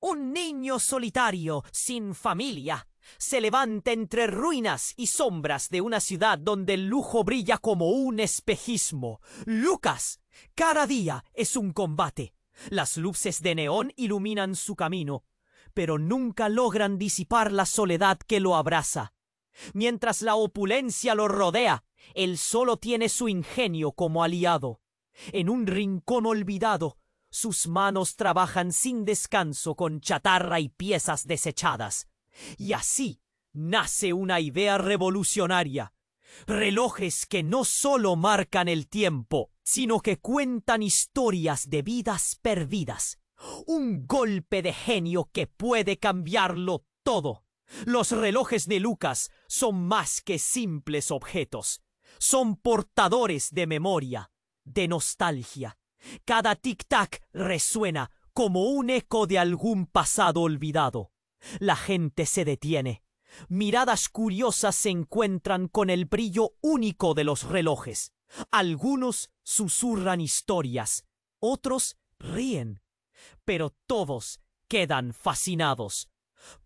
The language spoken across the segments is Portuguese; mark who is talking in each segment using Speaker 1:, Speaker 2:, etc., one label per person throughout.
Speaker 1: Un niño solitario, sin familia, se levanta entre ruinas y sombras de una ciudad donde el lujo brilla como un espejismo. Lucas, cada día es un combate. Las luces de neón iluminan su camino, pero nunca logran disipar la soledad que lo abraza. Mientras la opulencia lo rodea, él solo tiene su ingenio como aliado. En un rincón olvidado, sus manos trabajan sin descanso con chatarra y piezas desechadas. Y así nace una idea revolucionaria. Relojes que no solo marcan el tiempo, sino que cuentan historias de vidas perdidas. Un golpe de genio que puede cambiarlo todo. Los relojes de Lucas son más que simples objetos. Son portadores de memoria, de nostalgia. Cada tic-tac resuena como un eco de algún pasado olvidado. La gente se detiene. Miradas curiosas se encuentran con el brillo único de los relojes. Algunos susurran historias, otros ríen, pero todos quedan fascinados.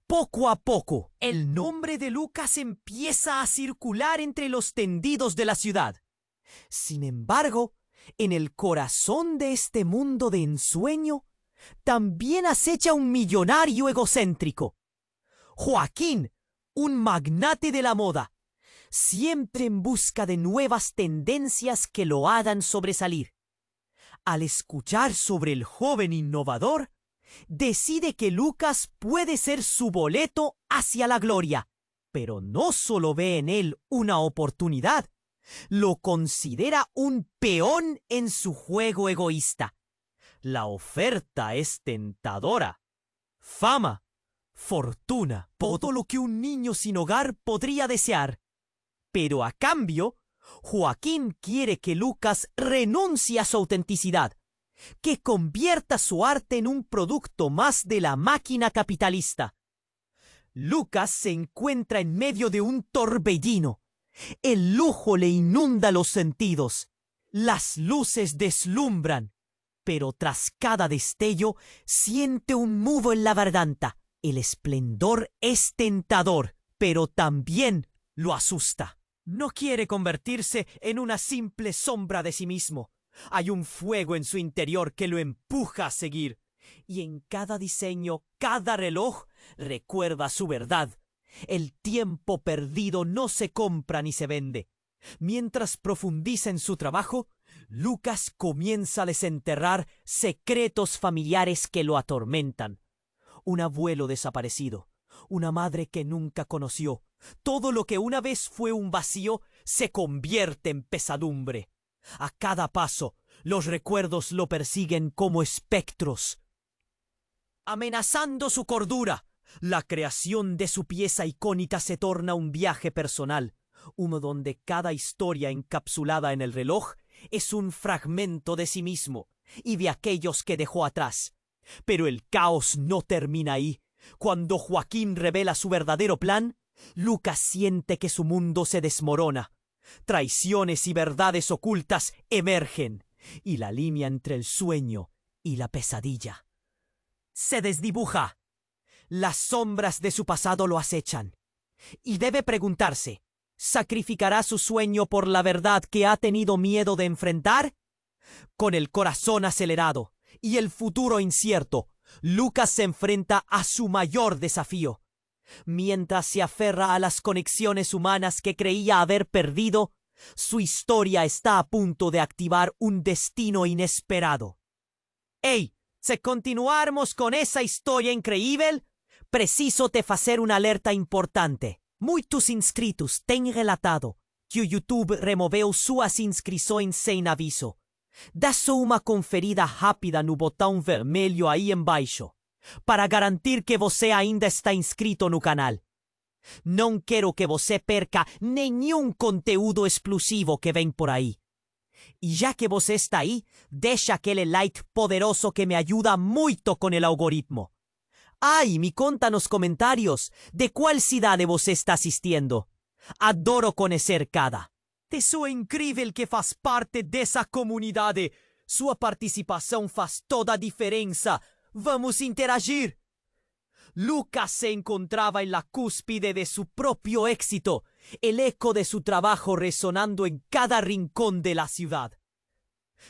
Speaker 1: Poco a poco, el nombre de Lucas empieza a circular entre los tendidos de la ciudad. Sin embargo, en el corazón de este mundo de ensueño, también acecha un millonario egocéntrico. Joaquín, un magnate de la moda, siempre en busca de nuevas tendencias que lo hagan sobresalir. Al escuchar sobre el joven innovador, decide que Lucas puede ser su boleto hacia la gloria, pero no solo ve en él una oportunidad, lo considera un peón en su juego egoísta. La oferta es tentadora. Fama, fortuna, todo lo que un niño sin hogar podría desear. Pero a cambio, Joaquín quiere que Lucas renuncie a su autenticidad, que convierta su arte en un producto más de la máquina capitalista. Lucas se encuentra en medio de un torbellino. El lujo le inunda los sentidos. Las luces deslumbran, pero tras cada destello siente un nudo en la garganta. El esplendor es tentador, pero también lo asusta. No quiere convertirse en una simple sombra de sí mismo. Hay un fuego en su interior que lo empuja a seguir. Y en cada diseño, cada reloj, recuerda su verdad. El tiempo perdido no se compra ni se vende. Mientras profundiza en su trabajo, Lucas comienza a desenterrar secretos familiares que lo atormentan. Un abuelo desaparecido, una madre que nunca conoció. Todo lo que una vez fue un vacío se convierte en pesadumbre. A cada paso, los recuerdos lo persiguen como espectros, amenazando su cordura. La creación de su pieza icónica se torna un viaje personal, uno donde cada historia encapsulada en el reloj es un fragmento de sí mismo y de aquellos que dejó atrás. Pero el caos no termina ahí. Cuando Joaquín revela su verdadero plan, Lucas siente que su mundo se desmorona. Traiciones y verdades ocultas emergen, y la línea entre el sueño y la pesadilla se desdibuja. Las sombras de su pasado lo acechan, y debe preguntarse, ¿sacrificará su sueño por la verdad que ha tenido miedo de enfrentar? Con el corazón acelerado y el futuro incierto, Lucas se enfrenta a su mayor desafío. Mientras se aferra a las conexiones humanas que creía haber perdido, su historia está a punto de activar un destino inesperado. ¡Ey! Se continuarmos con esa historia increíble, preciso te fazer una alerta importante. Muitos inscritos têm relatado que o YouTube removeu suas inscrições sem aviso. Dá só uma conferida rápida no botão vermelho aí embaixo, para garantir que você ainda está inscrito no canal. Não quero que você perca nenhum conteúdo exclusivo que vem por aí. Y ya que você está ahí, deixa aquele like poderoso que me ayuda muito con el algoritmo. Ay, me conta nos comentarios de qual cidade você está assistindo. Adoro conhecer cada. Te soa incrível que faz parte dessa comunidade. Sua participação faz toda a diferença. Vamos interagir. Lucas se encontraba en la cúspide de su propio éxito, el eco de su trabajo resonando en cada rincón de la ciudad.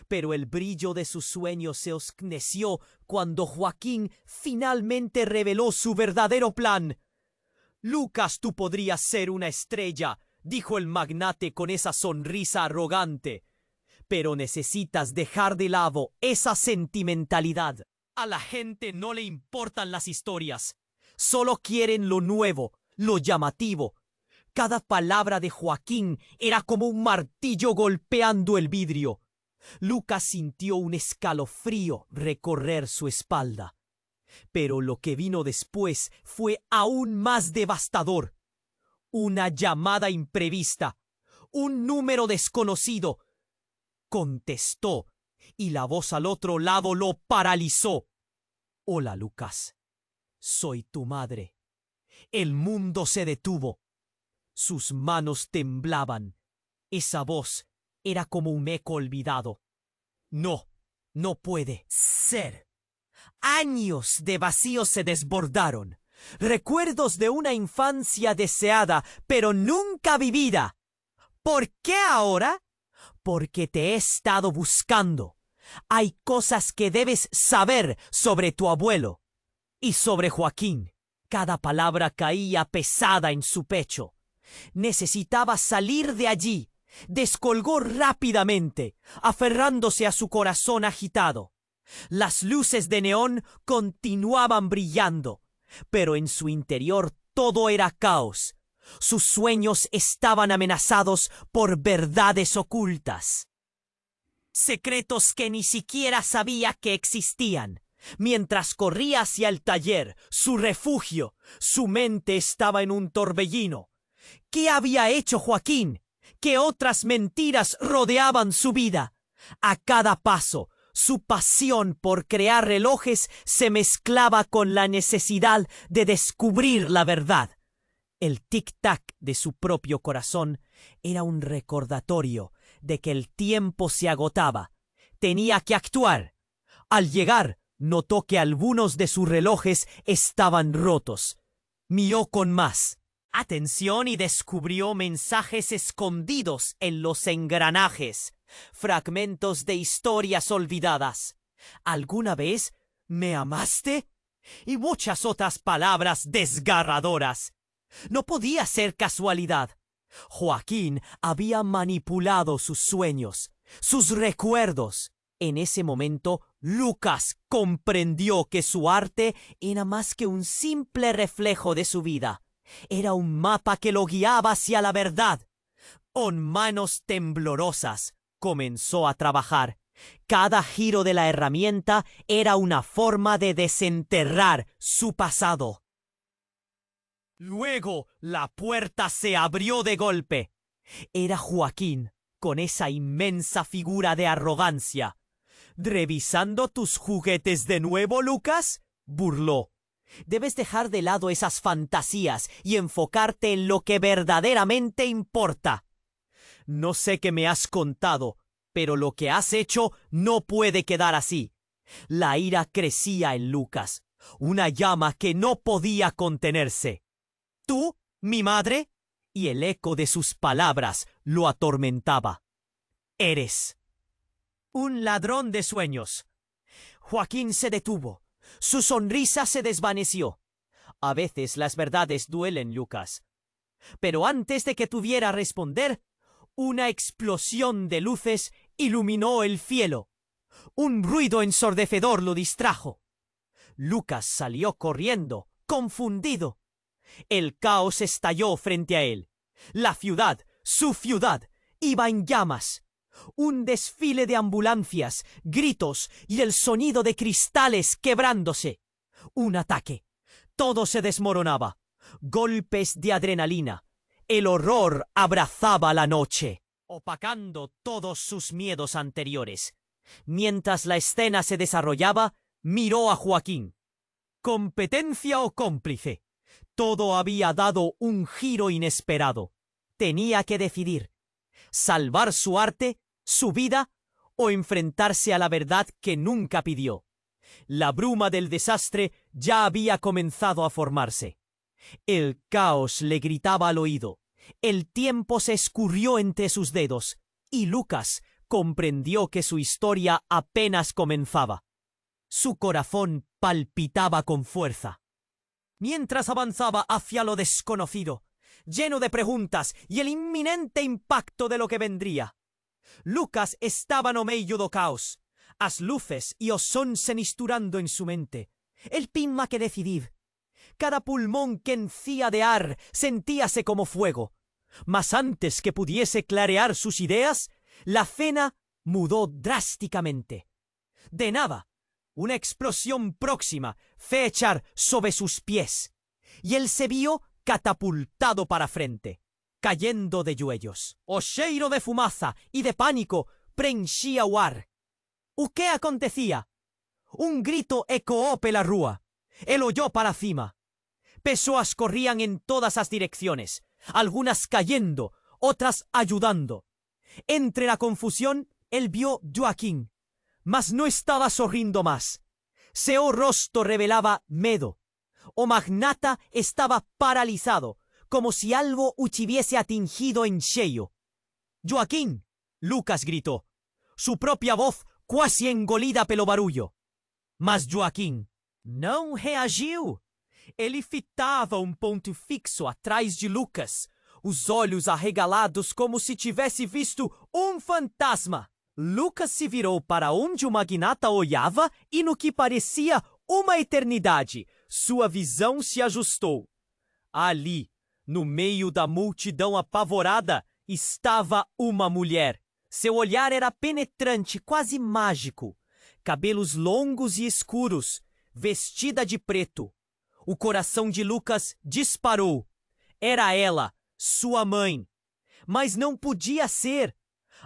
Speaker 1: Pero el brillo de sus sueños se oscureció cuando Joaquín finalmente reveló su verdadero plan. «Lucas, tú podrías ser una estrella», dijo el magnate con esa sonrisa arrogante. «Pero necesitas dejar de lado esa sentimentalidad. A la gente no le importan las historias. Solo quieren lo nuevo, lo llamativo». Cada palabra de Joaquín era como un martillo golpeando el vidrio. Lucas sintió un escalofrío recorrer su espalda. Pero lo que vino después fue aún más devastador. Una llamada imprevista, un número desconocido. Contestó, y la voz al otro lado lo paralizó. «Hola, Lucas. Soy tu madre». El mundo se detuvo. Sus manos temblaban. Esa voz era como un eco olvidado. No, no puede ser. Años de vacío se desbordaron. Recuerdos de una infancia deseada, pero nunca vivida. ¿Por qué ahora? Porque te he estado buscando. Hay cosas que debes saber sobre tu abuelo y sobre Joaquín. Cada palabra caía pesada en su pecho. Necesitaba salir de allí. Descolgó rápidamente, aferrándose a su corazón agitado. Las luces de neón continuaban brillando, pero en su interior todo era caos. Sus sueños estaban amenazados por verdades ocultas. Secretos que ni siquiera sabía que existían. Mientras corría hacia el taller, su refugio, su mente estaba en un torbellino. ¿Qué había hecho Joaquín? ¿Qué otras mentiras rodeaban su vida? A cada paso, su pasión por crear relojes se mezclaba con la necesidad de descubrir la verdad. El tic-tac de su propio corazón era un recordatorio de que el tiempo se agotaba. Tenía que actuar. Al llegar, notó que algunos de sus relojes estaban rotos. Miró con más atención y descubrió mensajes escondidos en los engranajes, fragmentos de historias olvidadas. ¿Alguna vez me amaste? Y muchas otras palabras desgarradoras. No podía ser casualidad. Joaquín había manipulado sus sueños, sus recuerdos. En ese momento, Lucas comprendió que su arte era más que un simple reflejo de su vida. Era un mapa que lo guiaba hacia la verdad. Con manos temblorosas comenzó a trabajar. Cada giro de la herramienta era una forma de desenterrar su pasado. Luego la puerta se abrió de golpe. Era Joaquín, con esa inmensa figura de arrogancia. ¿Revisando tus juguetes de nuevo, Lucas?, burló. Debes dejar de lado esas fantasías y enfocarte en lo que verdaderamente importa. No sé qué me has contado, pero lo que has hecho no puede quedar así. La ira crecía en Lucas, una llama que no podía contenerse. ¿Tú, mi madre? Y el eco de sus palabras lo atormentaba. Eres un ladrón de sueños. Joaquín se detuvo. Su sonrisa se desvaneció. A veces las verdades duelen, Lucas. Pero antes de que tuviera responder, una explosión de luces iluminó el cielo. Un ruido ensordecedor lo distrajo. Lucas salió corriendo, confundido. El caos estalló frente a él. La ciudad, su ciudad, iba en llamas. Un desfile de ambulancias, gritos y el sonido de cristales quebrándose. Un ataque. Todo se desmoronaba. Golpes de adrenalina. El horror abrazaba la noche, opacando todos sus miedos anteriores. Mientras la escena se desarrollaba, miró a Joaquín. ¿Competencia o cómplice? Todo había dado un giro inesperado. Tenía que decidir: salvar su arte, su vida, o enfrentarse a la verdad que nunca pidió. La bruma del desastre ya había comenzado a formarse. El caos le gritaba al oído. El tiempo se escurrió entre sus dedos, y Lucas comprendió que su historia apenas comenzaba. Su corazón palpitaba con fuerza. Mientras avanzaba hacia lo desconocido, lleno de preguntas y el inminente impacto de lo que vendría, Lucas estaba no meio do caos, as luces y o son se misturando en su mente. El pinma que decidir. Cada pulmón que encía de ar sentíase como fuego. Mas antes que pudiese clarear sus ideas, la cena mudó drásticamente. De nada, una explosión próxima fue echar sobre sus pies, y él se vio catapultado para frente, cayendo de joelhos. O cheiro de fumaza y de pánico preenchía o ar. ¿O qué acontecía? Un grito ecoó pela rúa. Él oyó para cima. Pessoas corrían en todas las direcciones, algunas cayendo, otras ayudando. Entre la confusión, él vio Joaquín, mas no estaba sorrindo más. Seu rostro revelaba medo. O magnata estaba paralizado, como si algo hubiese atingido en cheio. «Joaquín», Lucas gritó, su propia voz quase engolida pelo barulho. Mas Joaquim não reagiu. Ele fitava ponto fixo atrás de Lucas, os olhos arregalados como se tivesse visto fantasma. Lucas se virou para onde o magnata olhava e no que parecia uma eternidade, sua visão se ajustou. Ali, no meio da multidão apavorada, estava uma mulher. Seu olhar era penetrante, quase mágico. Cabelos longos e escuros, vestida de preto. O coração de Lucas disparou. Era ela, sua mãe. Mas não podia ser.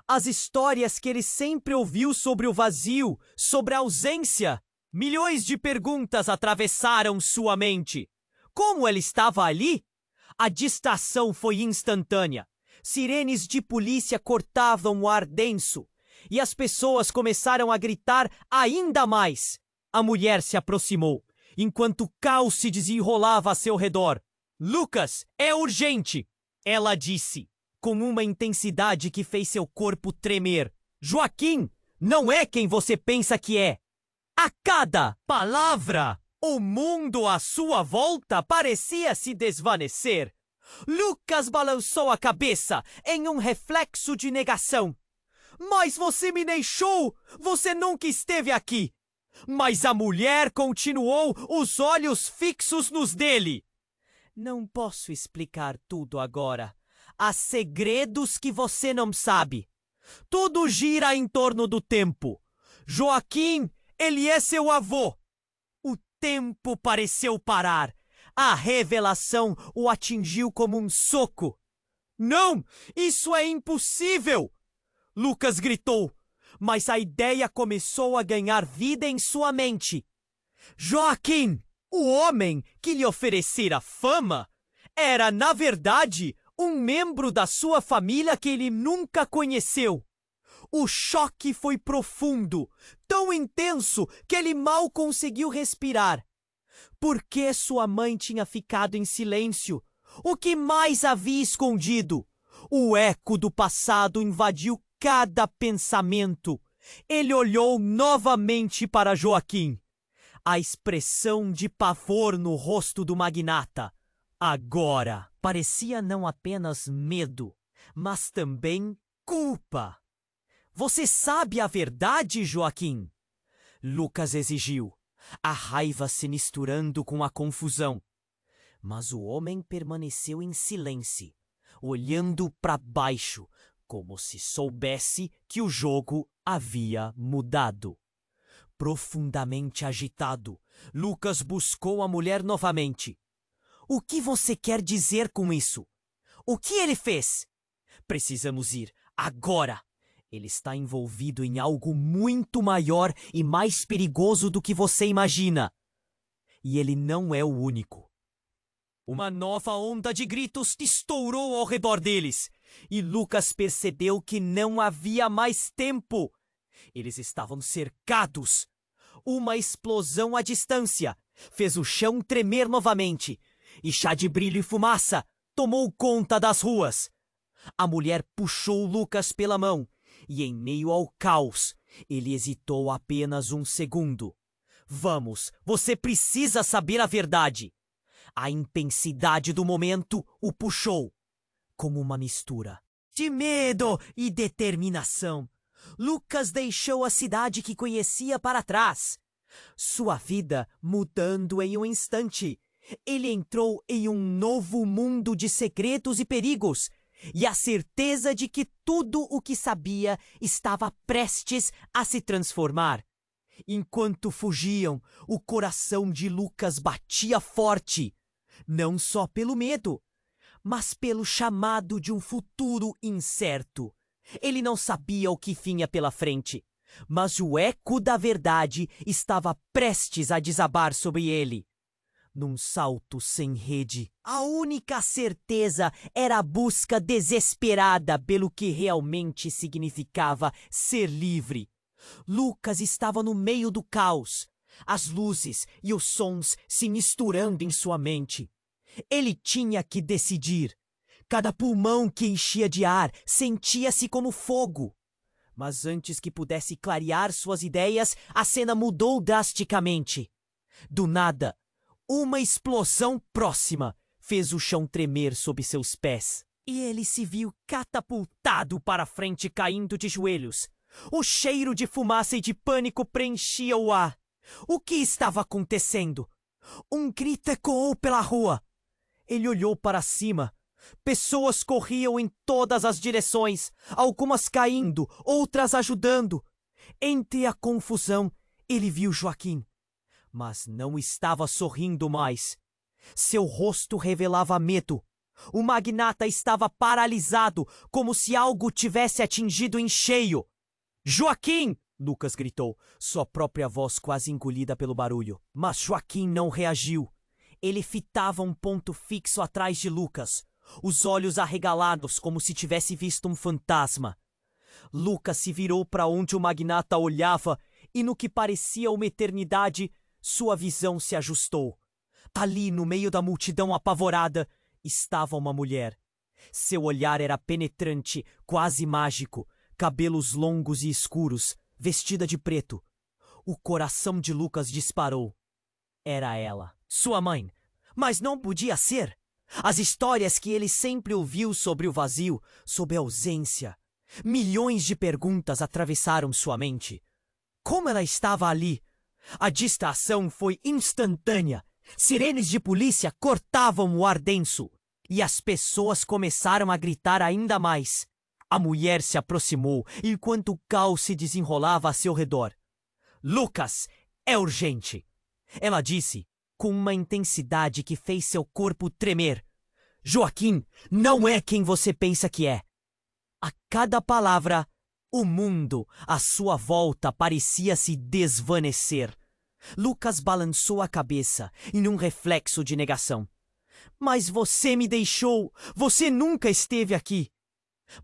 Speaker 1: As histórias que ele sempre ouviu sobre o vazio, sobre a ausência. Milhões de perguntas atravessaram sua mente. Como ela estava ali? A distração foi instantânea. Sirenes de polícia cortavam o ar denso. E as pessoas começaram a gritar ainda mais. A mulher se aproximou, enquanto o caos se desenrolava a seu redor. «Lucas, é urgente!» ela disse, com uma intensidade que fez seu corpo tremer. «Joaquim não é quem você pensa que é!» A cada palavra, o mundo à sua volta parecia se desvanecer. Lucas balançou a cabeça em reflexo de negação. «Mas você me deixou! Você nunca esteve aqui!» Mas a mulher continuou, os olhos fixos nos dele. «Não posso explicar tudo agora. Há segredos que você não sabe. Tudo gira em torno do tempo. Joaquim, ele é seu avô!» O tempo pareceu parar. A revelação o atingiu como um soco. «Não! Isso é impossível!» Lucas gritou, mas a ideia começou a ganhar vida em sua mente. Joaquim, o homem que lhe oferecera fama, era, na verdade, um membro da sua família que ele nunca conheceu. O choque foi profundo, tão intenso que ele mal conseguiu respirar. Por que sua mãe tinha ficado em silêncio? O que mais havia escondido? O eco do passado invadiu cada pensamento. Ele olhou novamente para Joaquim. A expressão de pavor no rosto do magnata agora parecia não apenas medo, mas também culpa. «Você sabe a verdade, Joaquim?» Lucas exigiu, a raiva se misturando com a confusão. Mas o homem permaneceu em silêncio, olhando para baixo, como se soubesse que o jogo havia mudado. Profundamente agitado, Lucas buscou a mulher novamente. «O que você quer dizer com isso? O que ele fez?» «Precisamos ir, agora!» Ele está envolvido em algo muito maior e mais perigoso do que você imagina. E ele não é o único. Uma nova onda de gritos estourou ao redor deles, e Lucas percebeu que não havia mais tempo. Eles estavam cercados. Uma explosão à distância fez o chão tremer novamente, e chá de brilho e fumaça tomou conta das ruas. A mulher puxou Lucas pela mão, e em meio ao caos, ele hesitou apenas um segundo. Vamos, você precisa saber a verdade. A intensidade do momento o puxou, como uma mistura de medo e determinação. Lucas deixou a cidade que conhecia para trás, sua vida mudando em um instante. Ele entrou em um novo mundo de segredos e perigos, e a certeza de que tudo o que sabia estava prestes a se transformar. Enquanto fugiam, o coração de Lucas batia forte, não só pelo medo, mas pelo chamado de um futuro incerto. Ele não sabia o que vinha pela frente, mas o eco da verdade estava prestes a desabar sobre ele. Num salto sem rede, a única certeza era a busca desesperada pelo que realmente significava ser livre. Lucas estava no meio do caos, as luzes e os sons se misturando em sua mente. Ele tinha que decidir. Cada pulmão que enchia de ar sentia-se como fogo. Mas antes que pudesse clarear suas ideias, a cena mudou drasticamente. Do nada, uma explosão próxima fez o chão tremer sob seus pés. E ele se viu catapultado para frente, caindo de joelhos. O cheiro de fumaça e de pânico preenchia o ar. O que estava acontecendo? Um grito ecoou pela rua. Ele olhou para cima. Pessoas corriam em todas as direções, algumas caindo, outras ajudando. Entre a confusão, ele viu Joaquim, mas não estava sorrindo mais. Seu rosto revelava medo. O magnata estava paralisado, como se algo tivesse atingido em cheio. Joaquim! Lucas gritou, sua própria voz quase engolida pelo barulho. Mas Joaquim não reagiu. Ele fitava um ponto fixo atrás de Lucas, os olhos arregalados como se tivesse visto um fantasma. Lucas se virou para onde o magnata olhava e, no que parecia uma eternidade, sua visão se ajustou. Ali, no meio da multidão apavorada, estava uma mulher. Seu olhar era penetrante, quase mágico, cabelos longos e escuros, vestida de preto. O coração de Lucas disparou. Era ela, sua mãe. Mas não podia ser. As histórias que ele sempre ouviu sobre o vazio, sobre a ausência. Milhões de perguntas atravessaram sua mente. Como ela estava ali? A distração foi instantânea. Sirenes de polícia cortavam o ar denso. E as pessoas começaram a gritar ainda mais. A mulher se aproximou enquanto o caos se desenrolava a seu redor. Lucas, é urgente. Ela disse, com uma intensidade que fez seu corpo tremer. Joaquim não é quem você pensa que é. A cada palavra, o mundo à sua volta parecia se desvanecer. Lucas balançou a cabeça em um reflexo de negação. Mas você me deixou! Você nunca esteve aqui!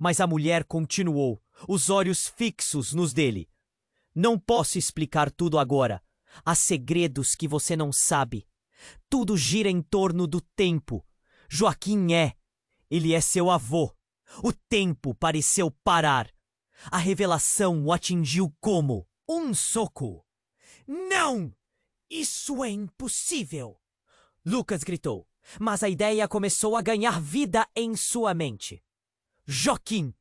Speaker 1: Mas a mulher continuou, os olhos fixos nos dele. Não posso explicar tudo agora. Há segredos que você não sabe. Tudo gira em torno do tempo. Joaquim ele é seu avô. O tempo pareceu parar. A revelação o atingiu como um soco. Não! Isso é impossível! Lucas gritou, mas a ideia começou a ganhar vida em sua mente. Joaquim,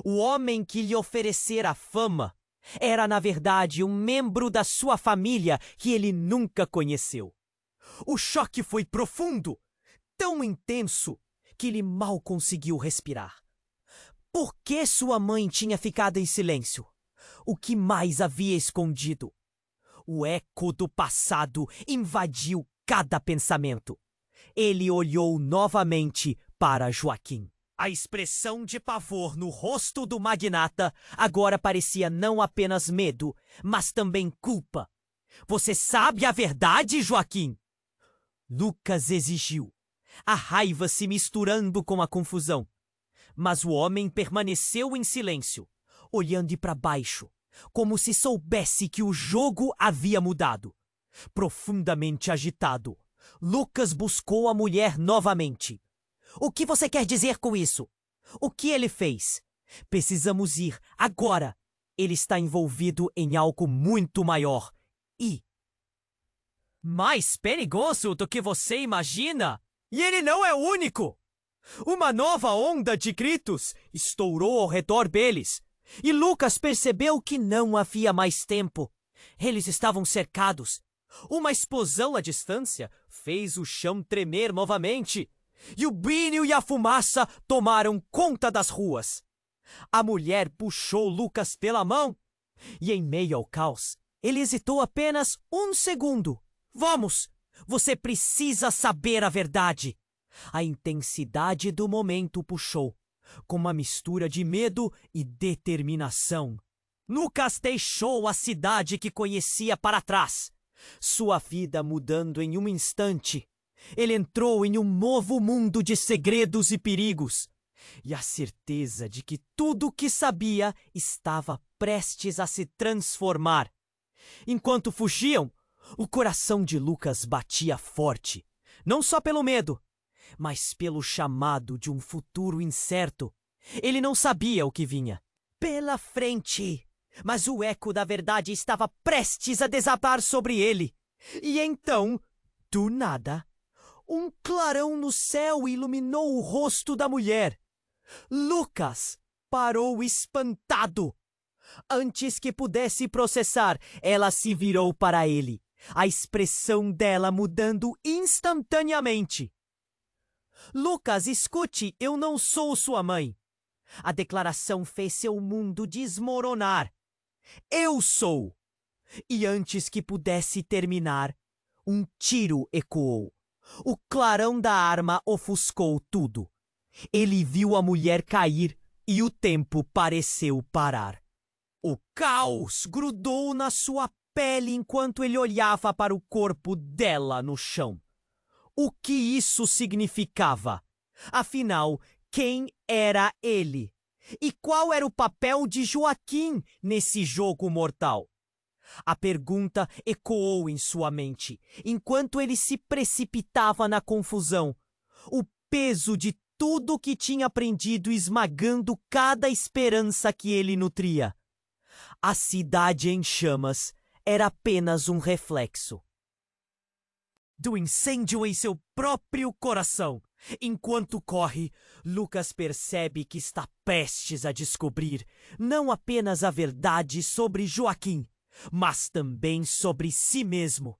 Speaker 1: o homem que lhe oferecera fama, era na verdade um membro da sua família que ele nunca conheceu. O choque foi profundo, tão intenso, que ele mal conseguiu respirar. Por que sua mãe tinha ficado em silêncio? O que mais havia escondido? O eco do passado invadiu cada pensamento. Ele olhou novamente para Joaquim. A expressão de pavor no rosto do magnata agora parecia não apenas medo, mas também culpa. Você sabe a verdade, Joaquim? Lucas exigiu, a raiva se misturando com a confusão. Mas o homem permaneceu em silêncio, olhando para baixo, como se soubesse que o jogo havia mudado. Profundamente agitado, Lucas buscou a mulher novamente. O que você quer dizer com isso? O que ele fez? Precisamos ir agora. Ele está envolvido em algo muito maior e mais perigoso do que você imagina. E ele não é o único. Uma nova onda de gritos estourou ao redor deles. E Lucas percebeu que não havia mais tempo. Eles estavam cercados. Uma explosão à distância fez o chão tremer novamente. E o brilho e a fumaça tomaram conta das ruas. A mulher puxou Lucas pela mão. E em meio ao caos, ele hesitou apenas um segundo. Vamos! Você precisa saber a verdade. A intensidade do momento puxou, com uma mistura de medo e determinação. Lucas deixou a cidade que conhecia para trás, sua vida mudando em um instante. Ele entrou em um novo mundo de segredos e perigos, e a certeza de que tudo o que sabia estava prestes a se transformar. Enquanto fugiam, o coração de Lucas batia forte, não só pelo medo, mas pelo chamado de um futuro incerto. Ele não sabia o que vinha pela frente, mas o eco da verdade estava prestes a desabar sobre ele. E então, do nada, um clarão no céu iluminou o rosto da mulher. Lucas parou espantado. Antes que pudesse processar, ela se virou para ele, a expressão dela mudando instantaneamente. Lucas, escute, eu não sou sua mãe. A declaração fez seu mundo desmoronar. Eu sou. E antes que pudesse terminar, um tiro ecoou. O clarão da arma ofuscou tudo. Ele viu a mulher cair e o tempo pareceu parar. O caos grudou na sua pele enquanto ele olhava para o corpo dela no chão. O que isso significava? Afinal, quem era ele? E qual era o papel de Joaquim nesse jogo mortal? A pergunta ecoou em sua mente, enquanto ele se precipitava na confusão. O peso de tudo o que tinha aprendido esmagando cada esperança que ele nutria. A cidade em chamas era apenas um reflexo do incêndio em seu próprio coração. Enquanto corre, Lucas percebe que está prestes a descobrir não apenas a verdade sobre Joaquim, mas também sobre si mesmo.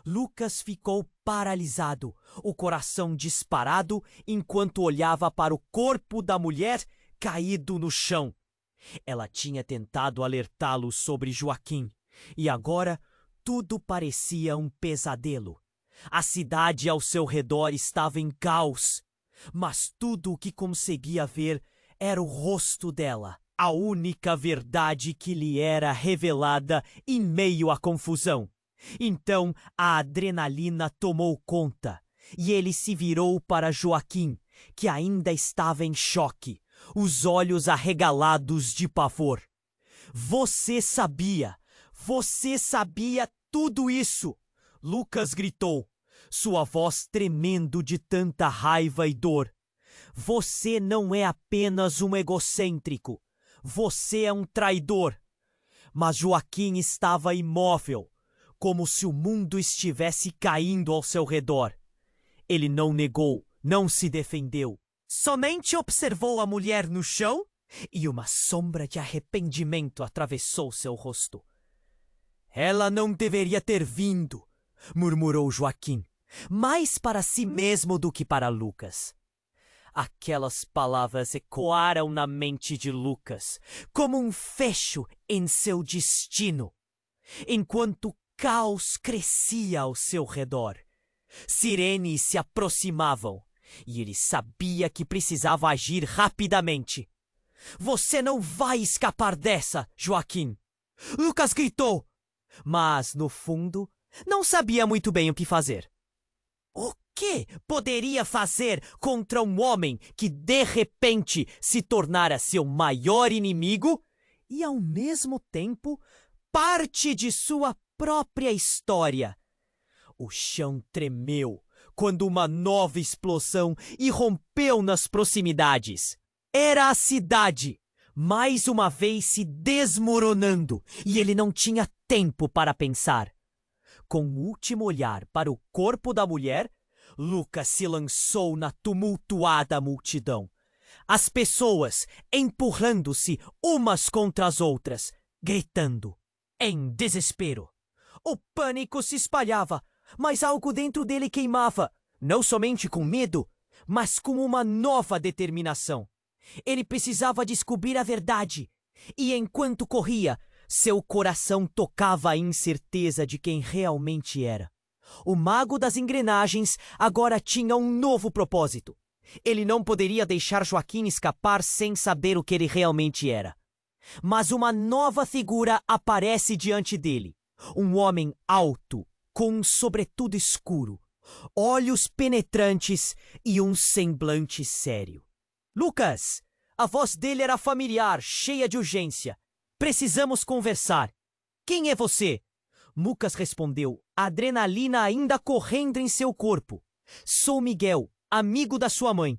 Speaker 1: Lucas ficou paralisado, o coração disparado, enquanto olhava para o corpo da mulher caído no chão. Ela tinha tentado alertá-lo sobre Joaquim, e agora tudo parecia um pesadelo. A cidade ao seu redor estava em caos, mas tudo o que conseguia ver era o rosto dela, a única verdade que lhe era revelada em meio à confusão. Então a adrenalina tomou conta, e ele se virou para Joaquim, que ainda estava em choque, os olhos arregalados de pavor. Você sabia tudo isso! Lucas gritou, sua voz tremendo de tanta raiva e dor. Você não é apenas um egocêntrico, você é um traidor. Mas Joaquim estava imóvel, como se o mundo estivesse caindo ao seu redor. Ele não negou, não se defendeu. Somente observou a mulher no chão e uma sombra de arrependimento atravessou seu rosto. Ela não deveria ter vindo, murmurou Joaquim, mais para si mesmo do que para Lucas. Aquelas palavras ecoaram na mente de Lucas, como um fecho em seu destino. Enquanto o caos crescia ao seu redor, sirenes se aproximavam, e ele sabia que precisava agir rapidamente. Você não vai escapar dessa, Joaquim! Lucas gritou, mas, no fundo, não sabia muito bem o que fazer. O que poderia fazer contra um homem que, de repente, se tornara seu maior inimigo e, ao mesmo tempo, parte de sua própria história. O chão tremeu quando uma nova explosão irrompeu nas proximidades. Era a cidade, mais uma vez se desmoronando, e ele não tinha tempo para pensar. Com um último olhar para o corpo da mulher, Lucas se lançou na tumultuada multidão. As pessoas empurrando-se umas contra as outras, gritando, em desespero. O pânico se espalhava, mas algo dentro dele queimava, não somente com medo, mas com uma nova determinação. Ele precisava descobrir a verdade, e enquanto corria, seu coração tocava a incerteza de quem realmente era. O mago das engrenagens agora tinha um novo propósito. Ele não poderia deixar Joaquim escapar sem saber o que ele realmente era. Mas uma nova figura aparece diante dele. Um homem alto, com um sobretudo escuro, olhos penetrantes e um semblante sério. Lucas! A voz dele era familiar, cheia de urgência. Precisamos conversar. Quem é você? Lucas respondeu, a adrenalina ainda correndo em seu corpo. Sou Miguel, amigo da sua mãe.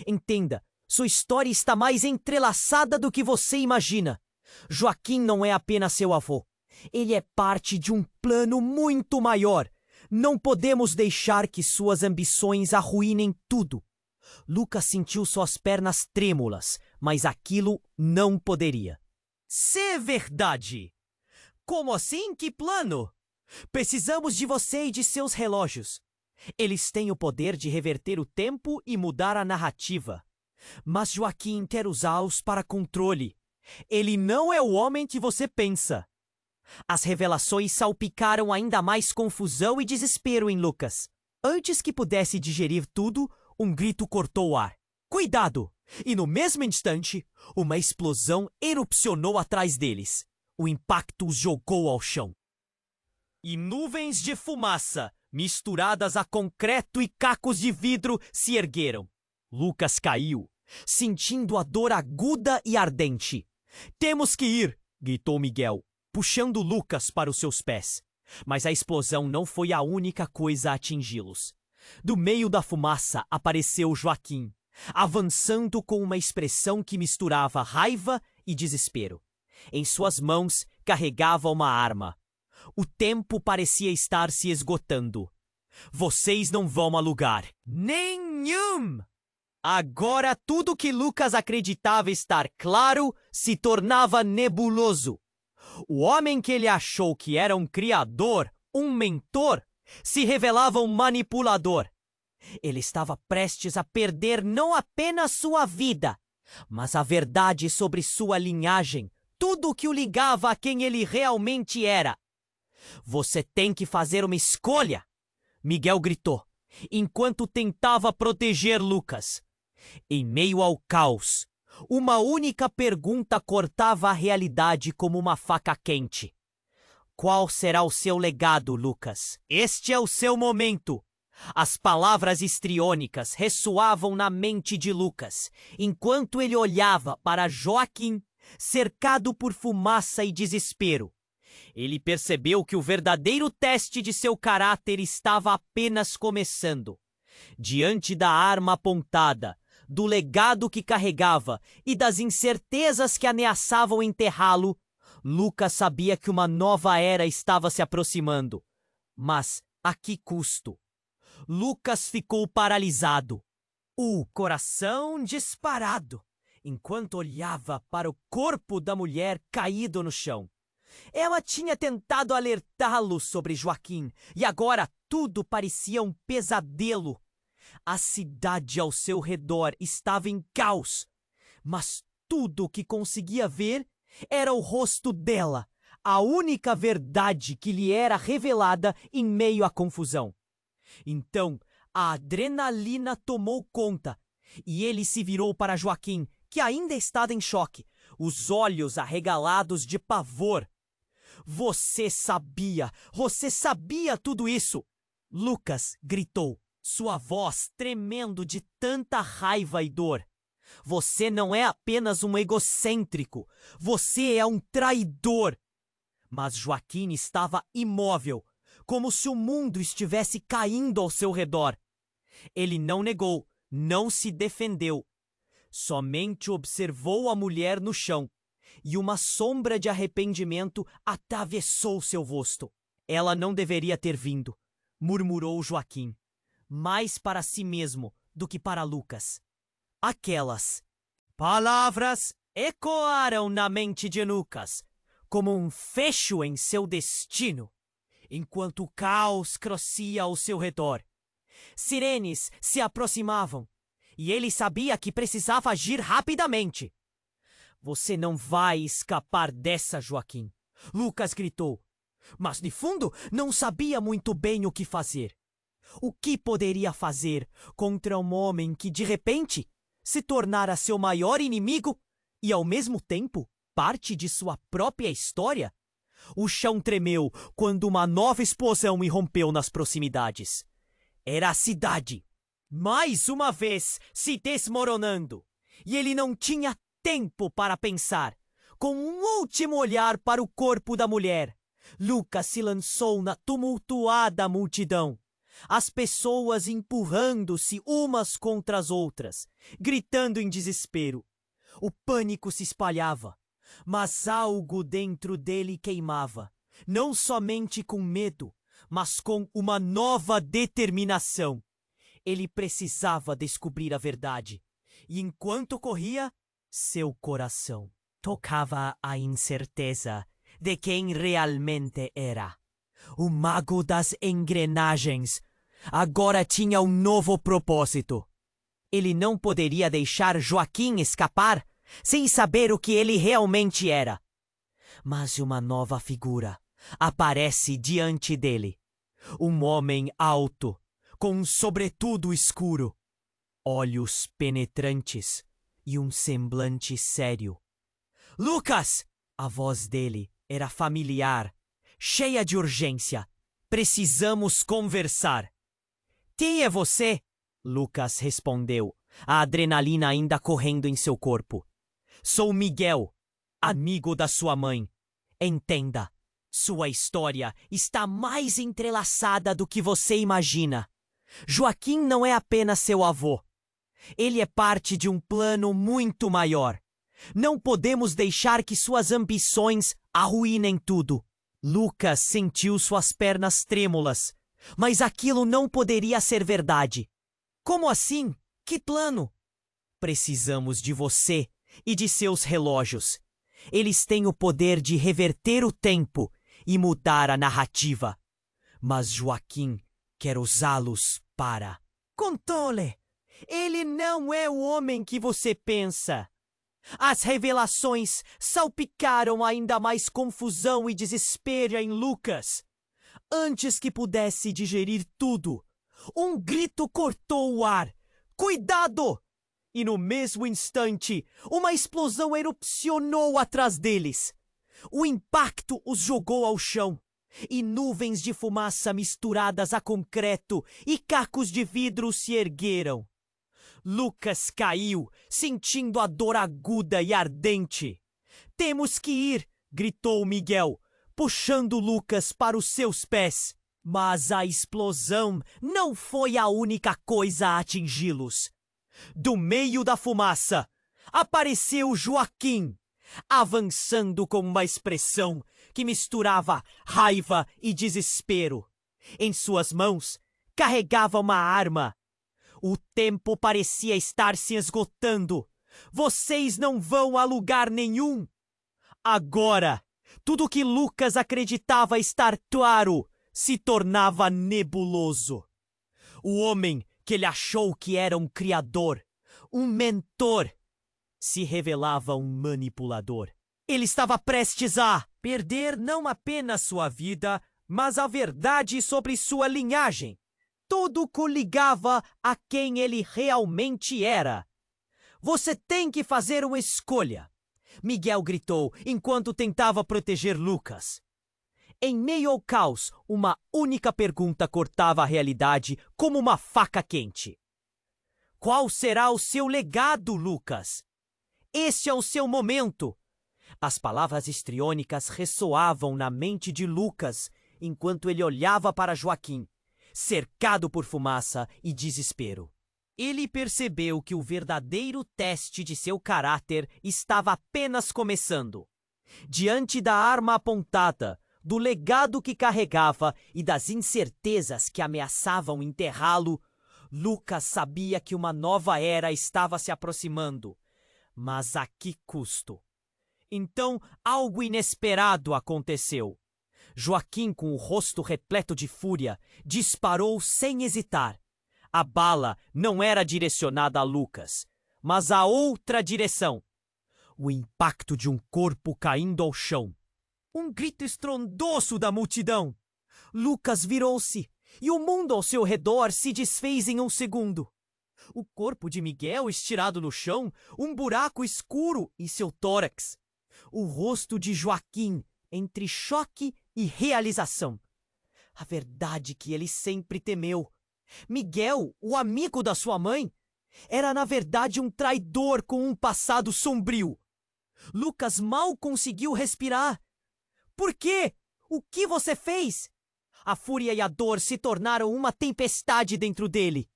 Speaker 1: Entenda, sua história está mais entrelaçada do que você imagina. Joaquim não é apenas seu avô. Ele é parte de um plano muito maior. Não podemos deixar que suas ambições arruinem tudo. Lucas sentiu suas pernas trêmulas, mas aquilo não poderia. Se é verdade! Como assim? Que plano? Precisamos de você e de seus relógios. Eles têm o poder de reverter o tempo e mudar a narrativa. Mas Joaquim quer usá-los para controle. Ele não é o homem que você pensa. As revelações salpicaram ainda mais confusão e desespero em Lucas. Antes que pudesse digerir tudo, um grito cortou o ar. Cuidado! E no mesmo instante, uma explosão erupcionou atrás deles. O impacto os jogou ao chão. E nuvens de fumaça, misturadas a concreto e cacos de vidro, se ergueram. Lucas caiu, sentindo a dor aguda e ardente. Temos que ir! Gritou Miguel, puxando Lucas para os seus pés. Mas a explosão não foi a única coisa a atingi-los. Do meio da fumaça apareceu Joaquim, avançando com uma expressão que misturava raiva e desespero. Em suas mãos carregava uma arma. O tempo parecia estar se esgotando. Vocês não vão a lugar nenhum! Agora tudo que Lucas acreditava estar claro se tornava nebuloso. O homem que ele achou que era um criador, um mentor, se revelava um manipulador. Ele estava prestes a perder não apenas sua vida, mas a verdade sobre sua linhagem, tudo o que o ligava a quem ele realmente era. Você tem que fazer uma escolha, Miguel gritou, enquanto tentava proteger Lucas. Em meio ao caos, uma única pergunta cortava a realidade como uma faca quente. Qual será o seu legado, Lucas? Este é o seu momento. As palavras histriônicas ressoavam na mente de Lucas, enquanto ele olhava para Joaquim, cercado por fumaça e desespero. Ele percebeu que o verdadeiro teste de seu caráter estava apenas começando. Diante da arma apontada, do legado que carregava e das incertezas que ameaçavam enterrá-lo, Lucas sabia que uma nova era estava se aproximando. Mas a que custo? Lucas ficou paralisado, o coração disparado, enquanto olhava para o corpo da mulher caído no chão. Ela tinha tentado alertá-lo sobre Joaquim, e agora tudo parecia um pesadelo. A cidade ao seu redor estava em caos, mas tudo o que conseguia ver era o rosto dela, a única verdade que lhe era revelada em meio à confusão. Então, a adrenalina tomou conta, e ele se virou para Joaquim, que ainda estava em choque, os olhos arregalados de pavor. Você sabia tudo isso! Lucas gritou, sua voz tremendo de tanta raiva e dor. Você não é apenas um egocêntrico, você é um traidor. Mas Joaquim estava imóvel, como se o mundo estivesse caindo ao seu redor. Ele não negou, não se defendeu. Somente observou a mulher no chão, e uma sombra de arrependimento atravessou seu rosto. Ela não deveria ter vindo, murmurou Joaquim, mais para si mesmo do que para Lucas. Aquelas palavras ecoaram na mente de Lucas, como um fecho em seu destino, enquanto o caos crescia ao seu redor. Sirenes se aproximavam, e ele sabia que precisava agir rapidamente. Você não vai escapar dessa, Joaquim, Lucas gritou, mas de fundo não sabia muito bem o que fazer. O que poderia fazer contra um homem que, de repente, se tornara seu maior inimigo e, ao mesmo tempo, parte de sua própria história? O chão tremeu quando uma nova explosão irrompeu nas proximidades. Era a cidade, mais uma vez se desmoronando, e ele não tinha tempo para pensar. Com um último olhar para o corpo da mulher, Lucas se lançou na tumultuada multidão. As pessoas empurrando-se umas contra as outras, gritando em desespero. O pânico se espalhava, mas algo dentro dele queimava, não somente com medo, mas com uma nova determinação. Ele precisava descobrir a verdade, e enquanto corria, seu coração tocava a incerteza de quem realmente era. O mago das engrenagens agora tinha um novo propósito. Ele não poderia deixar Joaquim escapar sem saber o que ele realmente era. Mas uma nova figura aparece diante dele. Um homem alto, com um sobretudo escuro, olhos penetrantes e um semblante sério. Lucas! A voz dele era familiar, cheia de urgência. Precisamos conversar. Quem é você? Lucas respondeu, a adrenalina ainda correndo em seu corpo. Sou Miguel, amigo da sua mãe. Entenda, sua história está mais entrelaçada do que você imagina. Joaquim não é apenas seu avô. Ele é parte de um plano muito maior. Não podemos deixar que suas ambições arruinem tudo. Lucas sentiu suas pernas trêmulas, mas aquilo não poderia ser verdade. Como assim? Que plano? Precisamos de você e de seus relógios. Eles têm o poder de reverter o tempo e mudar a narrativa. Mas Joaquim quer usá-los para... Contole! Ele não é o homem que você pensa. As revelações salpicaram ainda mais confusão e desespero em Lucas. Antes que pudesse digerir tudo, um grito cortou o ar. Cuidado! E no mesmo instante, uma explosão erupcionou atrás deles. O impacto os jogou ao chão, e nuvens de fumaça misturadas a concreto e cacos de vidro se ergueram. Lucas caiu, sentindo a dor aguda e ardente. Temos que ir, gritou Miguel, puxando Lucas para os seus pés. Mas a explosão não foi a única coisa a atingi-los. Do meio da fumaça, apareceu Joaquim, avançando com uma expressão que misturava raiva e desespero. Em suas mãos, carregava uma arma. O tempo parecia estar se esgotando. Vocês não vão a lugar nenhum. Agora, tudo que Lucas acreditava estar claro se tornava nebuloso. O homem que ele achou que era um criador, um mentor, se revelava um manipulador. Ele estava prestes a perder não apenas sua vida, mas a verdade sobre sua linhagem. Tudo coligava a quem ele realmente era. Você tem que fazer uma escolha, Miguel gritou enquanto tentava proteger Lucas. Em meio ao caos, uma única pergunta cortava a realidade como uma faca quente. Qual será o seu legado, Lucas? Este é o seu momento. As palavras histriônicas ressoavam na mente de Lucas enquanto ele olhava para Joaquim, cercado por fumaça e desespero. Ele percebeu que o verdadeiro teste de seu caráter estava apenas começando. Diante da arma apontada, do legado que carregava e das incertezas que ameaçavam enterrá-lo, Lucas sabia que uma nova era estava se aproximando. Mas a que custo? Então, algo inesperado aconteceu. Joaquim, com o rosto repleto de fúria, disparou sem hesitar. A bala não era direcionada a Lucas, mas a outra direção. O impacto de um corpo caindo ao chão. Um grito estrondoso da multidão. Lucas virou-se e o mundo ao seu redor se desfez em um segundo. O corpo de Miguel estirado no chão, um buraco escuro em seu tórax. O rosto de Joaquim entre choque e realização. A verdade que ele sempre temeu. Miguel, o amigo da sua mãe, era na verdade um traidor com um passado sombrio. Lucas mal conseguiu respirar. Por quê? O que você fez? A fúria e a dor se tornaram uma tempestade dentro dele.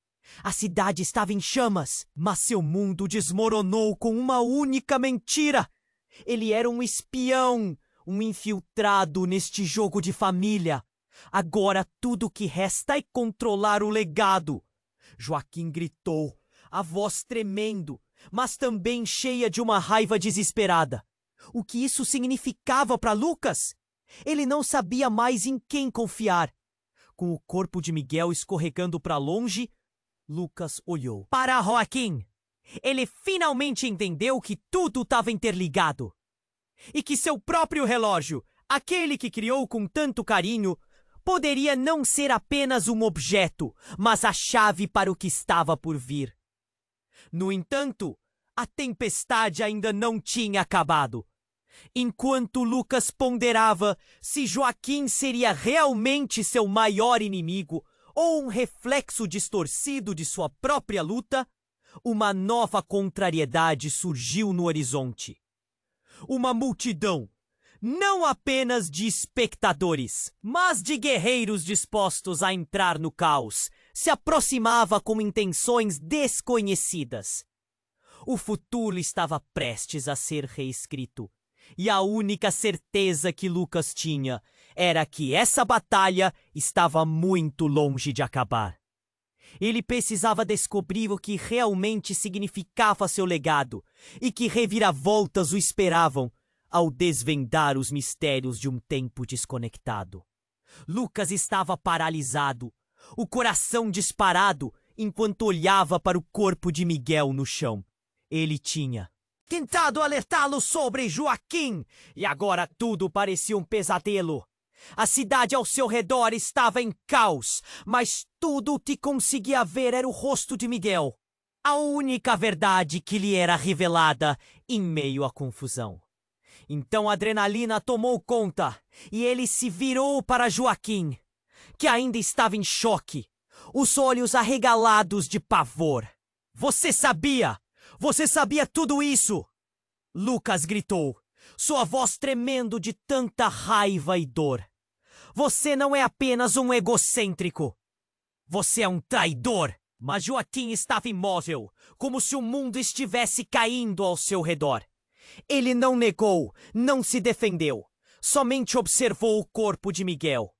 Speaker 1: A cidade estava em chamas, mas seu mundo desmoronou com uma única mentira. Ele era um espião, um infiltrado neste jogo de família. Agora tudo o que resta é controlar o legado. Joaquim gritou, a voz tremendo, mas também cheia de uma raiva desesperada. O que isso significava para Lucas? Ele não sabia mais em quem confiar. Com o corpo de Miguel escorregando para longe, Lucas olhou para Joaquim. Ele finalmente entendeu que tudo estava interligado. E que seu próprio relógio, aquele que criou com tanto carinho, poderia não ser apenas um objeto, mas a chave para o que estava por vir. No entanto, a tempestade ainda não tinha acabado. Enquanto Lucas ponderava se Joaquim seria realmente seu maior inimigo ou um reflexo distorcido de sua própria luta, uma nova contrariedade surgiu no horizonte. Uma multidão, não apenas de espectadores, mas de guerreiros dispostos a entrar no caos, se aproximava com intenções desconhecidas. O futuro estava prestes a ser reescrito, e a única certeza que Lucas tinha era que essa batalha estava muito longe de acabar. Ele precisava descobrir o que realmente significava seu legado e que reviravoltas o esperavam ao desvendar os mistérios de um tempo desconectado. Lucas estava paralisado, o coração disparado, enquanto olhava para o corpo de Miguel no chão. Ele tinha tentado alertá-lo sobre Joaquim, e agora tudo parecia um pesadelo. A cidade ao seu redor estava em caos, mas tudo o que conseguia ver era o rosto de Miguel. A única verdade que lhe era revelada em meio à confusão. Então a adrenalina tomou conta e ele se virou para Joaquim, que ainda estava em choque, os olhos arregalados de pavor. Você sabia! Você sabia tudo isso! Lucas gritou, sua voz tremendo de tanta raiva e dor. Você não é apenas um egocêntrico. Você é um traidor. Mas Joaquim estava imóvel, como se o mundo estivesse caindo ao seu redor. Ele não negou, não se defendeu. Somente observou o corpo de Miguel.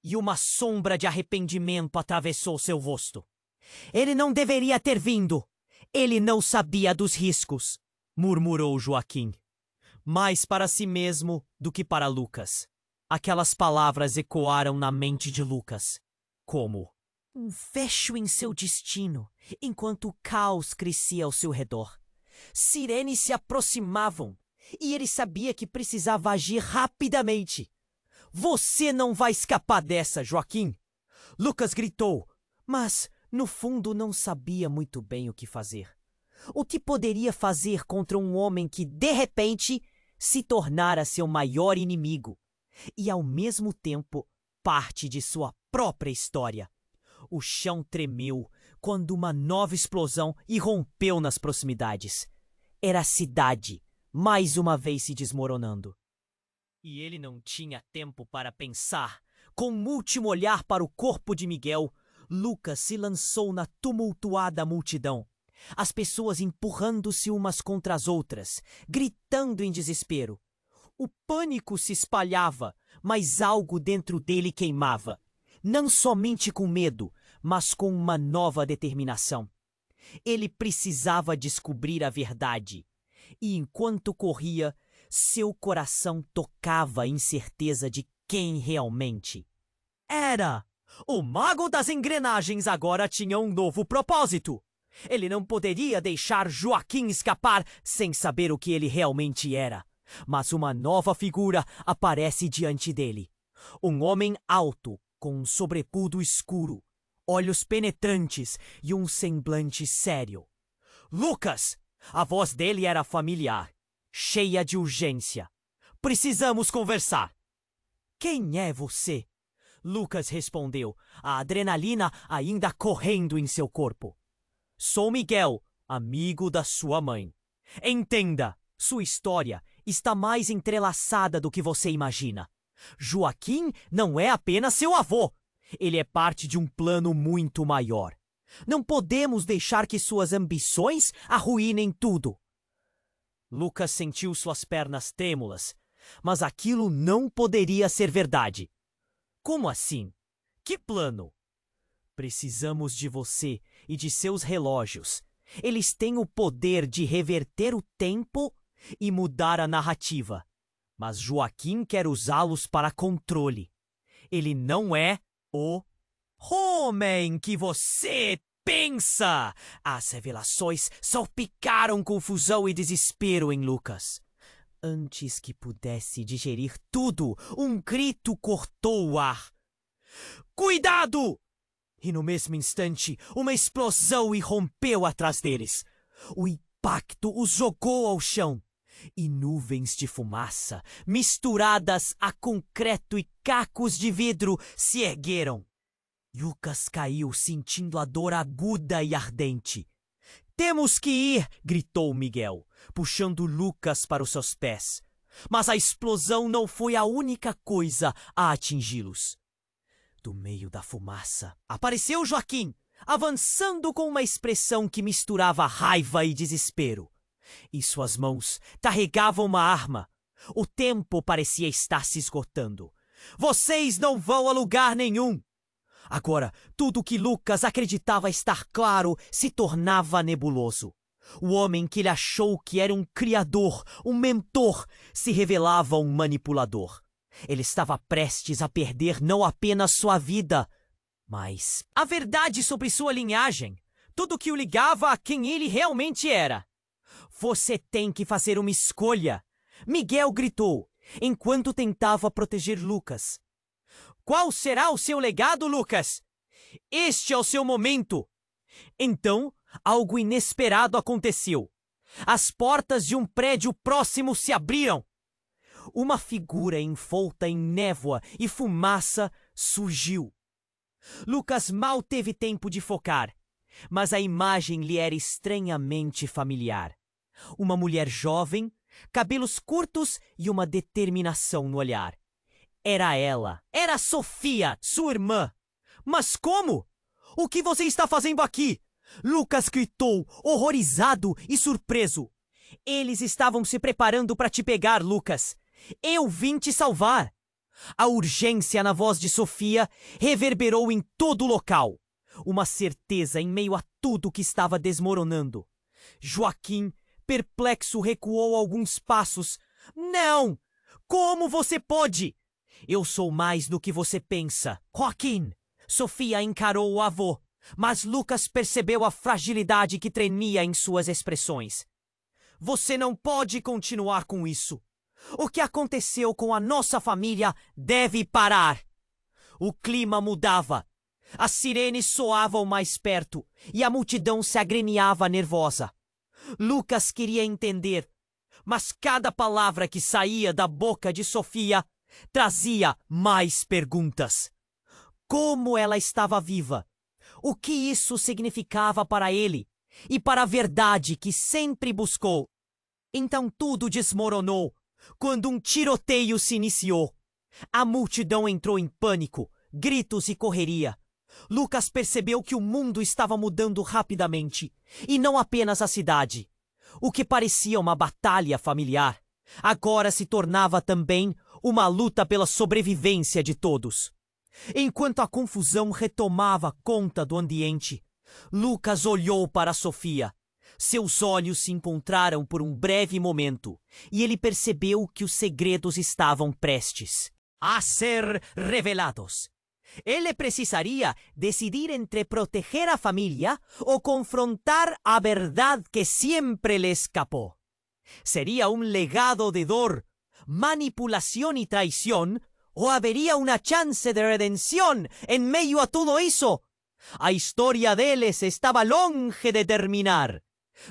Speaker 1: E uma sombra de arrependimento atravessou seu rosto. Ele não deveria ter vindo. Ele não sabia dos riscos, murmurou Joaquim. Mais para si mesmo do que para Lucas. Aquelas palavras ecoaram na mente de Lucas, como um fecho em seu destino, enquanto o caos crescia ao seu redor. Sirenes se aproximavam, e ele sabia que precisava agir rapidamente. Você não vai escapar dessa, Joaquim! Lucas gritou, mas no fundo não sabia muito bem o que fazer. O que poderia fazer contra um homem que, de repente, se tornara seu maior inimigo e, ao mesmo tempo, parte de sua própria história? O chão tremeu quando uma nova explosão irrompeu nas proximidades. Era a cidade, mais uma vez se desmoronando. E ele não tinha tempo para pensar. Com um último olhar para o corpo de Miguel, Lucas se lançou na tumultuada multidão. As pessoas empurrando-se umas contra as outras, gritando em desespero. O pânico se espalhava, mas algo dentro dele queimava. Não somente com medo, mas com uma nova determinação. Ele precisava descobrir a verdade. E enquanto corria, seu coração tocava a incerteza de quem realmente era. O mago das engrenagens agora tinha um novo propósito. Ele não poderia deixar Joaquim escapar sem saber o que ele realmente era. Mas uma nova figura aparece diante dele. Um homem alto, com um sobretudo escuro, olhos penetrantes e um semblante sério. Lucas! A voz dele era familiar, cheia de urgência. Precisamos conversar. Quem é você? Lucas respondeu, a adrenalina ainda correndo em seu corpo. Sou Miguel, amigo da sua mãe. Entenda, sua história está mais entrelaçada do que você imagina. Joaquim não é apenas seu avô. Ele é parte de um plano muito maior. Não podemos deixar que suas ambições arruinem tudo. Lucas sentiu suas pernas trêmulas, mas aquilo não poderia ser verdade. Como assim? Que plano? Precisamos de você e de seus relógios. Eles têm o poder de reverter o tempo e mudar a narrativa. Mas Joaquim quer usá-los para controle. Ele não é o homem que você pensa! As revelações salpicaram confusão e desespero em Lucas. Antes que pudesse digerir tudo, um grito cortou o ar. Cuidado! E no mesmo instante, uma explosão irrompeu atrás deles. O impacto os jogou ao chão. E nuvens de fumaça, misturadas a concreto e cacos de vidro, se ergueram. Lucas caiu sentindo a dor aguda e ardente. Temos que ir! Gritou Miguel, puxando Lucas para os seus pés. Mas a explosão não foi a única coisa a atingi-los. Do meio da fumaça, apareceu Joaquim, avançando com uma expressão que misturava raiva e desespero. E suas mãos carregavam uma arma. O tempo parecia estar se esgotando. Vocês não vão a lugar nenhum! Agora, tudo que Lucas acreditava estar claro se tornava nebuloso. O homem que ele achou que era um criador, um mentor, se revelava um manipulador. Ele estava prestes a perder não apenas sua vida, mas a verdade sobre sua linhagem, tudo que o ligava a quem ele realmente era. Você tem que fazer uma escolha, Miguel gritou, enquanto tentava proteger Lucas. Qual será o seu legado, Lucas? Este é o seu momento. Então, algo inesperado aconteceu. As portas de um prédio próximo se abriram. Uma figura envolta em névoa e fumaça surgiu. Lucas mal teve tempo de focar, mas a imagem lhe era estranhamente familiar. Uma mulher jovem, cabelos curtos e uma determinação no olhar. Era ela. Era Sofia, sua irmã. Mas como? O que você está fazendo aqui? Lucas gritou, horrorizado e surpreso. Eles estavam se preparando para te pegar, Lucas. Eu vim te salvar. A urgência na voz de Sofia reverberou em todo o local. Uma certeza em meio a tudo que estava desmoronando. Joaquim, perplexo, recuou alguns passos. Não! Como você pode? Eu sou mais do que você pensa. Joaquim! Sofia encarou o avô, mas Lucas percebeu a fragilidade que tremia em suas expressões. Você não pode continuar com isso. O que aconteceu com a nossa família deve parar. O clima mudava. As sirenes soavam mais perto e a multidão se agremiava nervosa. Lucas queria entender, mas cada palavra que saía da boca de Sofia trazia mais perguntas. Como ela estava viva? O que isso significava para ele e para a verdade que sempre buscou. Então tudo desmoronou quando um tiroteio se iniciou. A multidão entrou em pânico, gritos e correria. Lucas percebeu que o mundo estava mudando rapidamente, e não apenas a cidade. O que parecia uma batalha familiar, agora se tornava também uma luta pela sobrevivência de todos. Enquanto a confusão retomava conta do ambiente, Lucas olhou para Sofia. Seus olhos se encontraram por um breve momento, e ele percebeu que os segredos estavam prestes a ser revelados. Ele precisaria decidir entre proteger a família ou confrontar a verdade que sempre le escapou. Seria um legado de dor, manipulação e traição, ou haveria uma chance de redenção em meio a tudo isso? A história deles estava longe de terminar.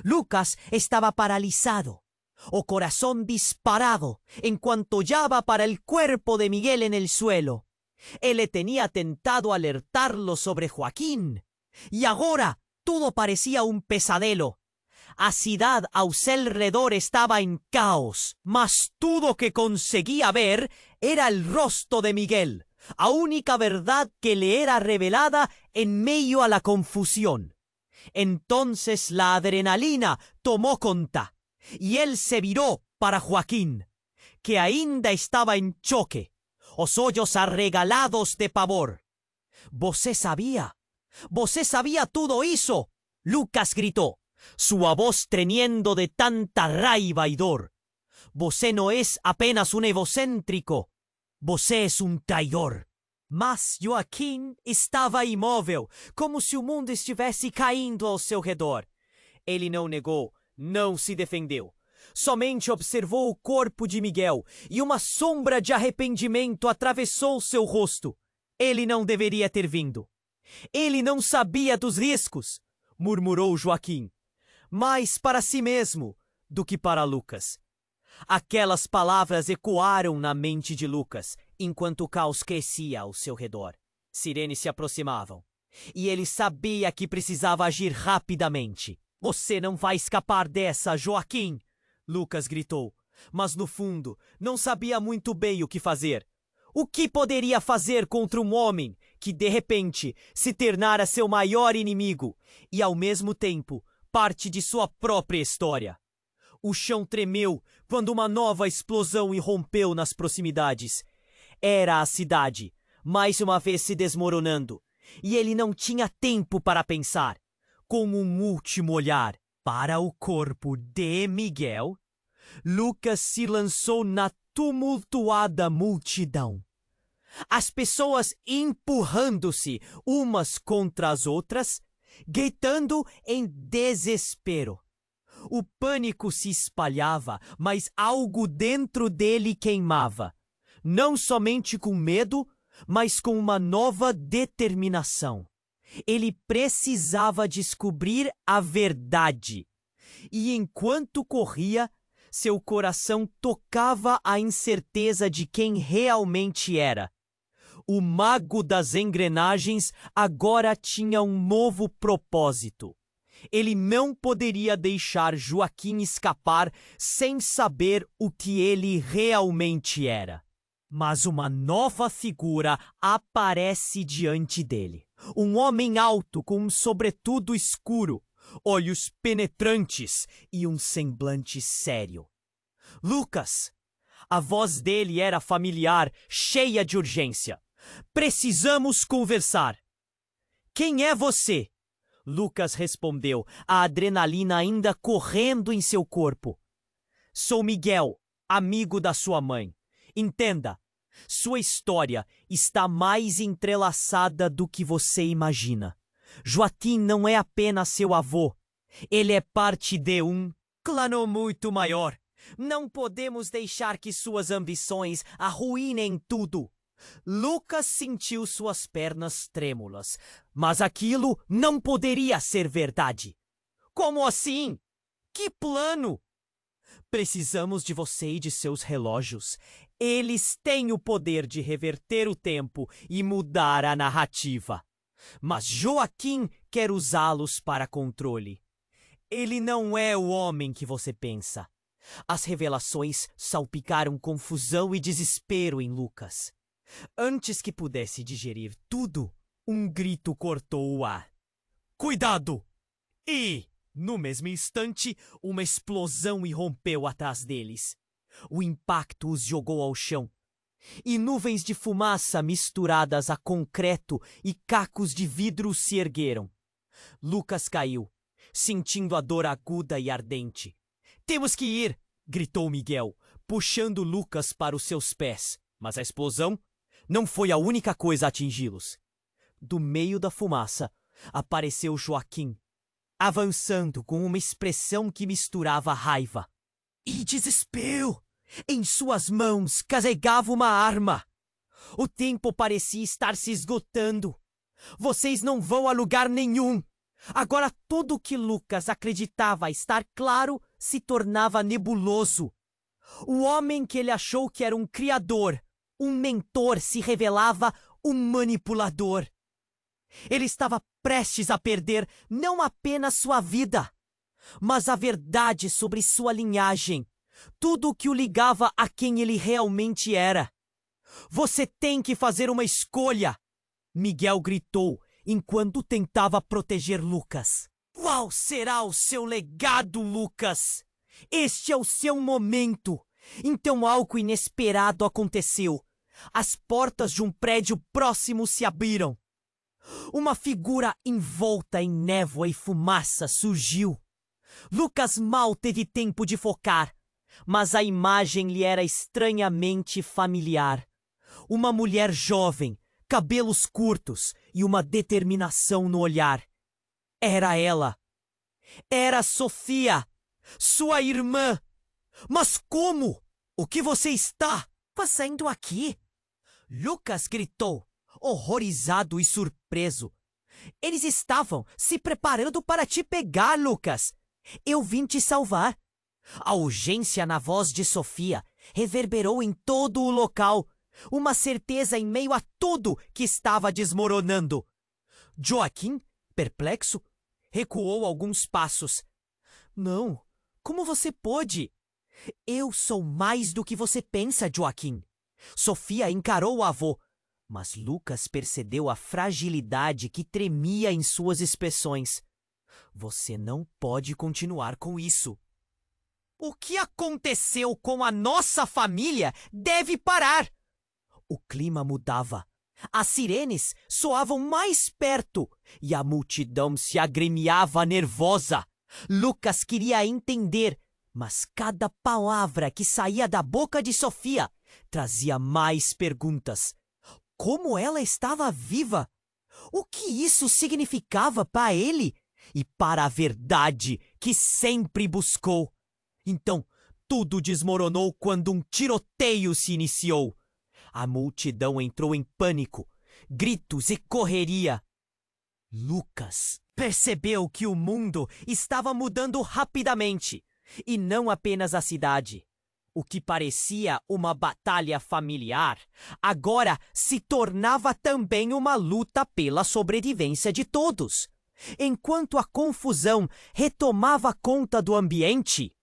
Speaker 1: Lucas estaba paralizado, o corazón disparado, en cuanto hallaba para el cuerpo de Miguel en el suelo. Él le tenía tentado alertarlo sobre Joaquín, y ahora todo parecía un pesadelo. A cidad ao seu redor estaba en caos, mas tudo que conseguía ver era el rostro de Miguel, a única verdad que le era revelada en medio a la confusión. Entonces la adrenalina tomó conta, y él se viró para Joaquín, que ainda estaba en choque, os olhos arregalados de pavor. «Você sabía tudo isso?» Lucas gritó, sua voz tremiendo de tanta raiva y dor. «Você no es apenas un egocêntrico, você es un traidor». Mas Joaquim estava imóvel, como se o mundo estivesse caindo ao seu redor. Ele não negou, não se defendeu. Somente observou o corpo de Miguel e uma sombra de arrependimento atravessou seu rosto. Ele não deveria ter vindo. Ele não sabia dos riscos, murmurou Joaquim, mais para si mesmo do que para Lucas. Aquelas palavras ecoaram na mente de Lucas, enquanto o caos crescia ao seu redor. Sirenes se aproximavam, e ele sabia que precisava agir rapidamente. «Você não vai escapar dessa, Joaquim!» Lucas gritou, mas no fundo não sabia muito bem o que fazer. O que poderia fazer contra um homem que, de repente, se tornara seu maior inimigo e, ao mesmo tempo, parte de sua própria história? O chão tremeu quando uma nova explosão irrompeu nas proximidades. Era a cidade, mais uma vez se desmoronando, e ele não tinha tempo para pensar. Com um último olhar para o corpo de Miguel, Lucas se lançou na tumultuada multidão. As pessoas empurrando-se umas contra as outras, gritando em desespero. O pânico se espalhava, mas algo dentro dele queimava. Não somente com medo, mas com uma nova determinação. Ele precisava descobrir a verdade. E enquanto corria, seu coração tocava a incerteza de quem realmente era. O mago das engrenagens agora tinha um novo propósito. Ele não poderia deixar Joaquim escapar sem saber o que ele realmente era. Mas uma nova figura aparece diante dele. Um homem alto com um sobretudo escuro, olhos penetrantes e um semblante sério. Lucas! A voz dele era familiar, cheia de urgência. Precisamos conversar. Quem é você? Lucas respondeu, a adrenalina ainda correndo em seu corpo. Sou Miguel, amigo da sua mãe. Entenda, sua história está mais entrelaçada do que você imagina. Joaquim não é apenas seu avô. Ele é parte de um clã muito maior. Não podemos deixar que suas ambições arruinem tudo. Lucas sentiu suas pernas trêmulas, mas aquilo não poderia ser verdade. Como assim? Que plano? Precisamos de você e de seus relógios. Eles têm o poder de reverter o tempo e mudar a narrativa. Mas Joaquim quer usá-los para controle. Ele não é o homem que você pensa. As revelações salpicaram confusão e desespero em Lucas. Antes que pudesse digerir tudo, um grito cortou o ar. Cuidado! E, no mesmo instante, uma explosão irrompeu atrás deles. O impacto os jogou ao chão. E nuvens de fumaça misturadas a concreto e cacos de vidro se ergueram. Lucas caiu, sentindo a dor aguda e ardente. Temos que ir! Gritou Miguel, puxando Lucas para os seus pés. Mas a explosão não foi a única coisa a atingi-los. Do meio da fumaça, apareceu Joaquim, avançando com uma expressão que misturava raiva e desespero. Em suas mãos carregava uma arma. O tempo parecia estar se esgotando. Vocês não vão a lugar nenhum. Agora tudo o que Lucas acreditava estar claro se tornava nebuloso. O homem que ele achou que era um criador, um mentor, se revelava um manipulador. Ele estava prestes a perder não apenas sua vida, mas a verdade sobre sua linhagem, tudo o que o ligava a quem ele realmente era. Você tem que fazer uma escolha, Miguel gritou enquanto tentava proteger Lucas. Qual será o seu legado, Lucas? Este é o seu momento. Então algo inesperado aconteceu. As portas de um prédio próximo se abriram. Uma figura envolta em névoa e fumaça surgiu. Lucas mal teve tempo de focar, mas a imagem lhe era estranhamente familiar. Uma mulher jovem, cabelos curtos e uma determinação no olhar. Era ela. Era Sofia, sua irmã. Mas como? O que você está fazendo aqui? Lucas gritou, horrorizado e surpreso. Eles estavam se preparando para te pegar, Lucas. Eu vim te salvar. A urgência na voz de Sofia reverberou em todo o local, uma certeza em meio a tudo que estava desmoronando. Joaquim, perplexo, recuou alguns passos. Não, como você pôde? Eu sou mais do que você pensa, Joaquim. Sofia encarou o avô, mas Lucas percebeu a fragilidade que tremia em suas expressões. Você não pode continuar com isso. O que aconteceu com a nossa família deve parar. O clima mudava. As sirenes soavam mais perto e a multidão se agremiava nervosa. Lucas queria entender, mas cada palavra que saía da boca de Sofia trazia mais perguntas. Como ela estava viva? O que isso significava para ele e para a verdade que sempre buscou? Então, tudo desmoronou quando um tiroteio se iniciou. A multidão entrou em pânico, gritos e correria. Lucas percebeu que o mundo estava mudando rapidamente, e não apenas a cidade. O que parecia uma batalha familiar, agora se tornava também uma luta pela sobrevivência de todos. Enquanto a confusão retomava conta do ambiente,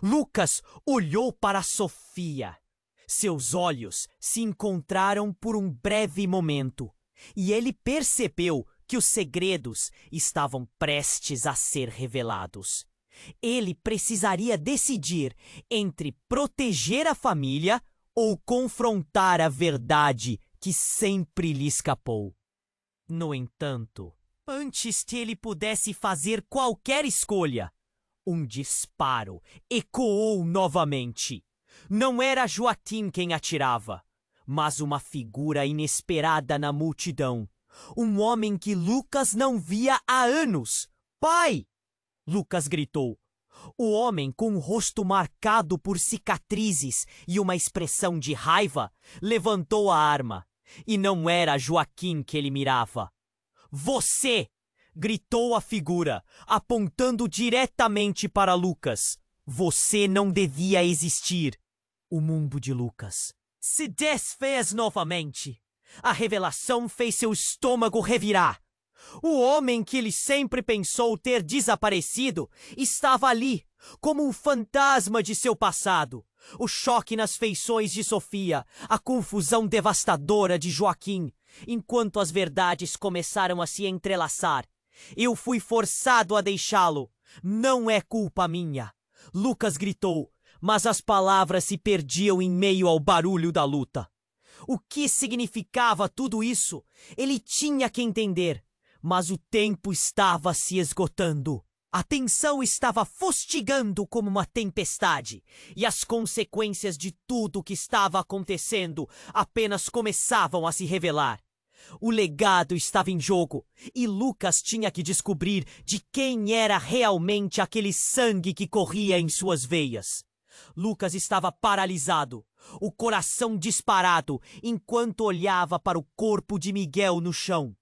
Speaker 1: Lucas olhou para Sofia. Seus olhos se encontraram por um breve momento, e ele percebeu que os segredos estavam prestes a ser revelados. Ele precisaria decidir entre proteger a família ou confrontar a verdade que sempre lhe escapou. No entanto, antes que ele pudesse fazer qualquer escolha, um disparo ecoou novamente. Não era Joaquim quem atirava, mas uma figura inesperada na multidão. Um homem que Lucas não via há anos. Pai! Lucas gritou. O homem, com o rosto marcado por cicatrizes e uma expressão de raiva, levantou a arma. E não era Joaquim que ele mirava. Você! Gritou a figura, apontando diretamente para Lucas. Você não devia existir. O mundo de Lucas se desfez novamente. A revelação fez seu estômago revirar. O homem que ele sempre pensou ter desaparecido estava ali, como um fantasma de seu passado. O choque nas feições de Sofia, a confusão devastadora de Joaquim, enquanto as verdades começaram a se entrelaçar. Eu fui forçado a deixá-lo. Não é culpa minha. Lucas gritou, mas as palavras se perdiam em meio ao barulho da luta. O que significava tudo isso? Ele tinha que entender, mas o tempo estava se esgotando. A tensão estava fustigando como uma tempestade, e as consequências de tudo o que estava acontecendo apenas começavam a se revelar. O legado estava em jogo, e Lucas tinha que descobrir de quem era realmente aquele sangue que corria em suas veias. Lucas estava paralisado, o coração disparado, enquanto olhava para o corpo de Miguel no chão.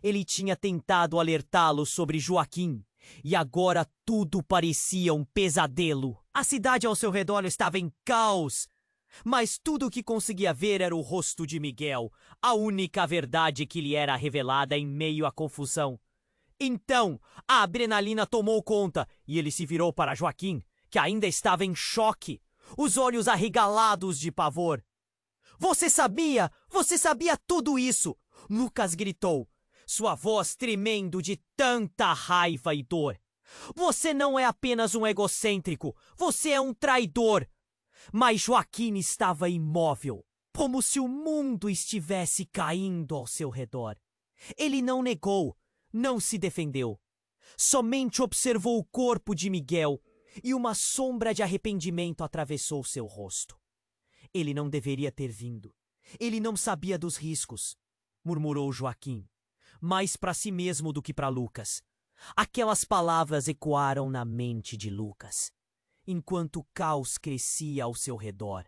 Speaker 1: Ele tinha tentado alertá-lo sobre Joaquim, e agora tudo parecia um pesadelo. A cidade ao seu redor estava em caos, mas tudo o que conseguia ver era o rosto de Miguel, a única verdade que lhe era revelada em meio à confusão. Então, a adrenalina tomou conta e ele se virou para Joaquim, que ainda estava em choque, os olhos arregalados de pavor. Você sabia tudo isso! Lucas gritou, sua voz tremendo de tanta raiva e dor. Você não é apenas um egocêntrico, você é um traidor. Mas Joaquim estava imóvel, como se o mundo estivesse caindo ao seu redor. Ele não negou, não se defendeu. Somente observou o corpo de Miguel e uma sombra de arrependimento atravessou seu rosto. Ele não deveria ter vindo. Ele não sabia dos riscos, murmurou Joaquim, mais para si mesmo do que para Lucas. Aquelas palavras ecoaram na mente de Lucas, enquanto o caos crescia ao seu redor.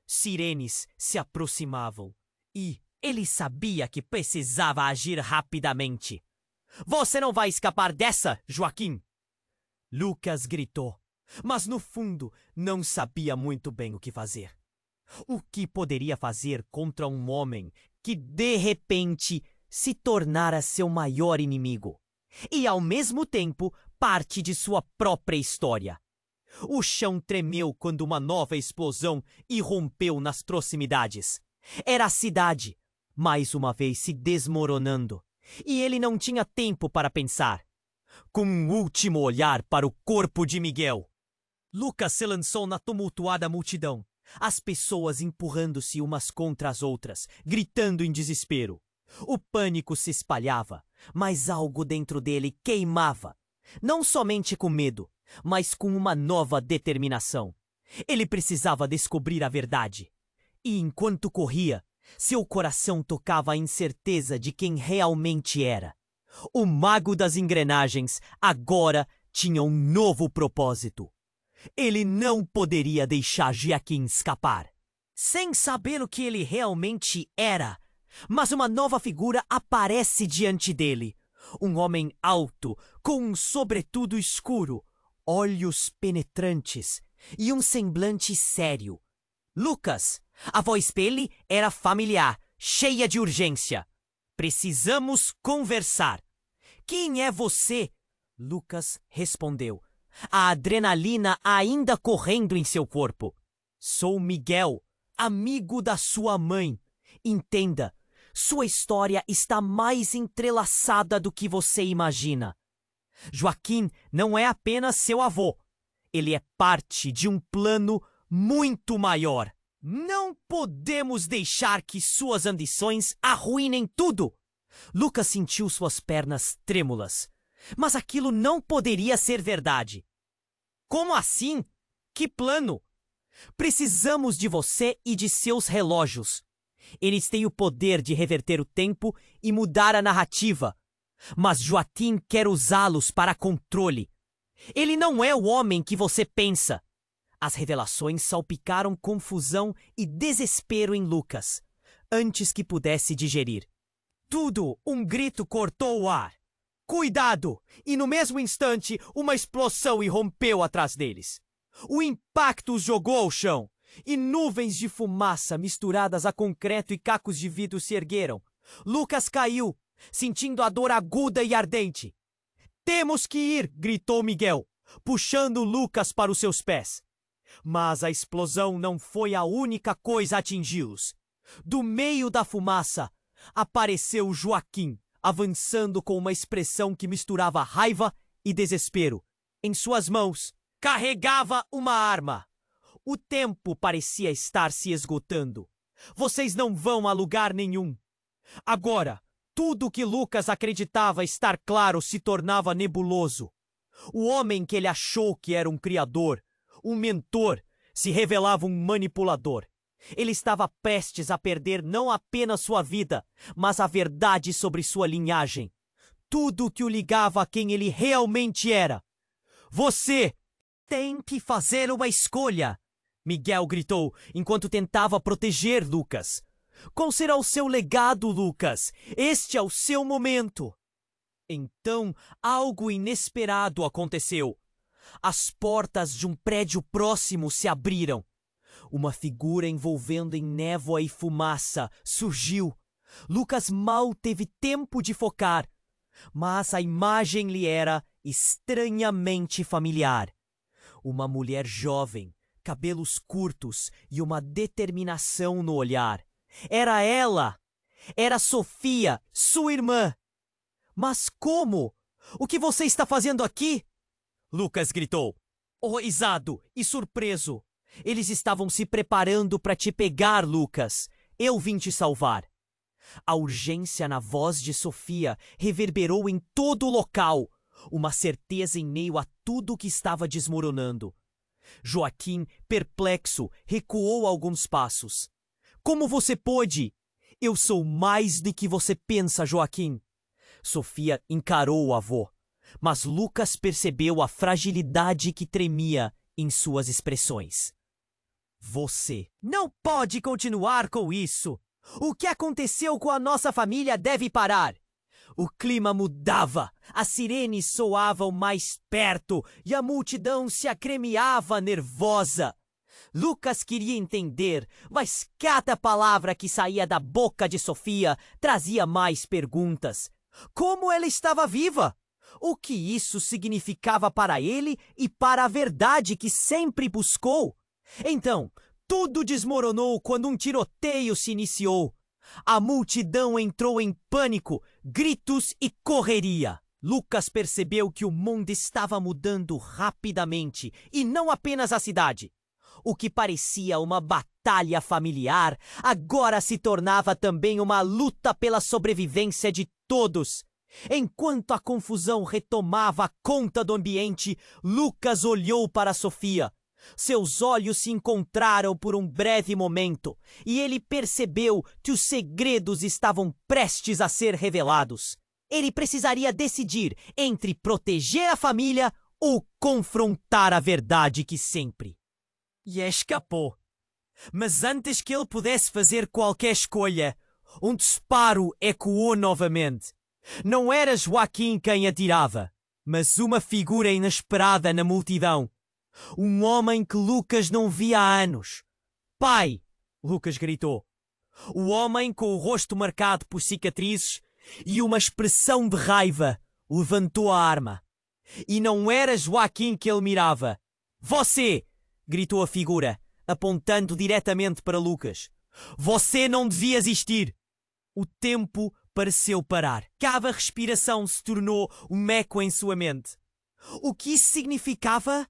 Speaker 1: Sirenes se aproximavam e ele sabia que precisava agir rapidamente. Você não vai escapar dessa, Joaquim! Lucas gritou, mas no fundo não sabia muito bem o que fazer. O que poderia fazer contra um homem que de repente se tornara seu maior inimigo e ao mesmo tempo parte de sua própria história? O chão tremeu quando uma nova explosão irrompeu nas proximidades. Era a cidade, mais uma vez se desmoronando, e ele não tinha tempo para pensar. Com um último olhar para o corpo de Miguel, Lucas se lançou na tumultuada multidão, as pessoas empurrando-se umas contra as outras, gritando em desespero. O pânico se espalhava, mas algo dentro dele queimava, não somente com medo, mas com uma nova determinação. Ele precisava descobrir a verdade. E enquanto corria, seu coração tocava a incerteza de quem realmente era. O mago das engrenagens agora tinha um novo propósito. Ele não poderia deixar Joaquim escapar. Sem saber o que ele realmente era, mas uma nova figura aparece diante dele. Um homem alto, com um sobretudo escuro, olhos penetrantes e um semblante sério. Lucas, a voz dele era familiar, cheia de urgência. Precisamos conversar. Quem é você? Lucas respondeu, a adrenalina ainda correndo em seu corpo. Sou Miguel, amigo da sua mãe. Entenda, sua história está mais entrelaçada do que você imagina. Joaquim não é apenas seu avô. Ele é parte de um plano muito maior. Não podemos deixar que suas ambições arruinem tudo. Lucas sentiu suas pernas trêmulas. Mas aquilo não poderia ser verdade. Como assim? Que plano? Precisamos de você e de seus relógios. Eles têm o poder de reverter o tempo e mudar a narrativa. Mas Joaquim quer usá-los para controle. Ele não é o homem que você pensa. As revelações salpicaram confusão e desespero em Lucas, antes que pudesse digerir. Tudo, um grito cortou o ar. Cuidado! E no mesmo instante, uma explosão irrompeu atrás deles. O impacto os jogou ao chão, e nuvens de fumaça misturadas a concreto e cacos de vidro se ergueram. Lucas caiu, sentindo a dor aguda e ardente. Temos que ir, gritou Miguel, puxando Lucas para os seus pés. Mas a explosão não foi a única coisa a atingi-los. Do meio da fumaça, apareceu Joaquim, avançando com uma expressão que misturava raiva e desespero. Em suas mãos, carregava uma arma. O tempo parecia estar se esgotando. Vocês não vão a lugar nenhum. Agora, tudo o que Lucas acreditava estar claro se tornava nebuloso. O homem que ele achou que era um criador, um mentor, se revelava um manipulador. Ele estava prestes a perder não apenas sua vida, mas a verdade sobre sua linhagem. Tudo o que o ligava a quem ele realmente era. Você tem que fazer uma escolha, Miguel gritou, enquanto tentava proteger Lucas. Qual será o seu legado, Lucas? Este é o seu momento. Então, algo inesperado aconteceu. As portas de um prédio próximo se abriram. Uma figura envolvendo em névoa e fumaça surgiu. Lucas mal teve tempo de focar, mas a imagem lhe era estranhamente familiar. Uma mulher jovem, cabelos curtos e uma determinação no olhar. Era ela! Era Sofia, sua irmã! Mas como? O que você está fazendo aqui? Lucas gritou, horrorizado e surpreso. Eles estavam se preparando para te pegar, Lucas. Eu vim te salvar. A urgência na voz de Sofia reverberou em todo o local, uma certeza em meio a tudo que estava desmoronando. Joaquim, perplexo, recuou alguns passos. Como você pôde? Eu sou mais do que você pensa, Joaquim. Sofia encarou o avô, mas Lucas percebeu a fragilidade que tremia em suas expressões. Você não pode continuar com isso. O que aconteceu com a nossa família deve parar. O clima mudava, as sirenes soavam mais perto e a multidão se acremeava nervosa. Lucas queria entender, mas cada palavra que saía da boca de Sofia trazia mais perguntas. Como ela estava viva? O que isso significava para ele e para a verdade que sempre buscou? Então, tudo desmoronou quando um tiroteio se iniciou. A multidão entrou em pânico, gritos e correria. Lucas percebeu que o mundo estava mudando rapidamente, e não apenas a cidade. O que parecia uma batalha familiar, agora se tornava também uma luta pela sobrevivência de todos. Enquanto a confusão retomava conta do ambiente, Lucas olhou para Sofia. Seus olhos se encontraram por um breve momento, e ele percebeu que os segredos estavam prestes a ser revelados. Ele precisaria decidir entre proteger a família ou confrontar a verdade que sempre. E escapou. Mas antes que ele pudesse fazer qualquer escolha, um disparo ecoou novamente. Não era Joaquim quem atirava, mas uma figura inesperada na multidão. Um homem que Lucas não via há anos. Pai! Lucas gritou. O homem, com o rosto marcado por cicatrizes e uma expressão de raiva, levantou a arma. E não era Joaquim que ele mirava. Você! Gritou a figura, apontando diretamente para Lucas. Você não devia existir! O tempo pareceu parar. Cada respiração se tornou um eco em sua mente. O que isso significava?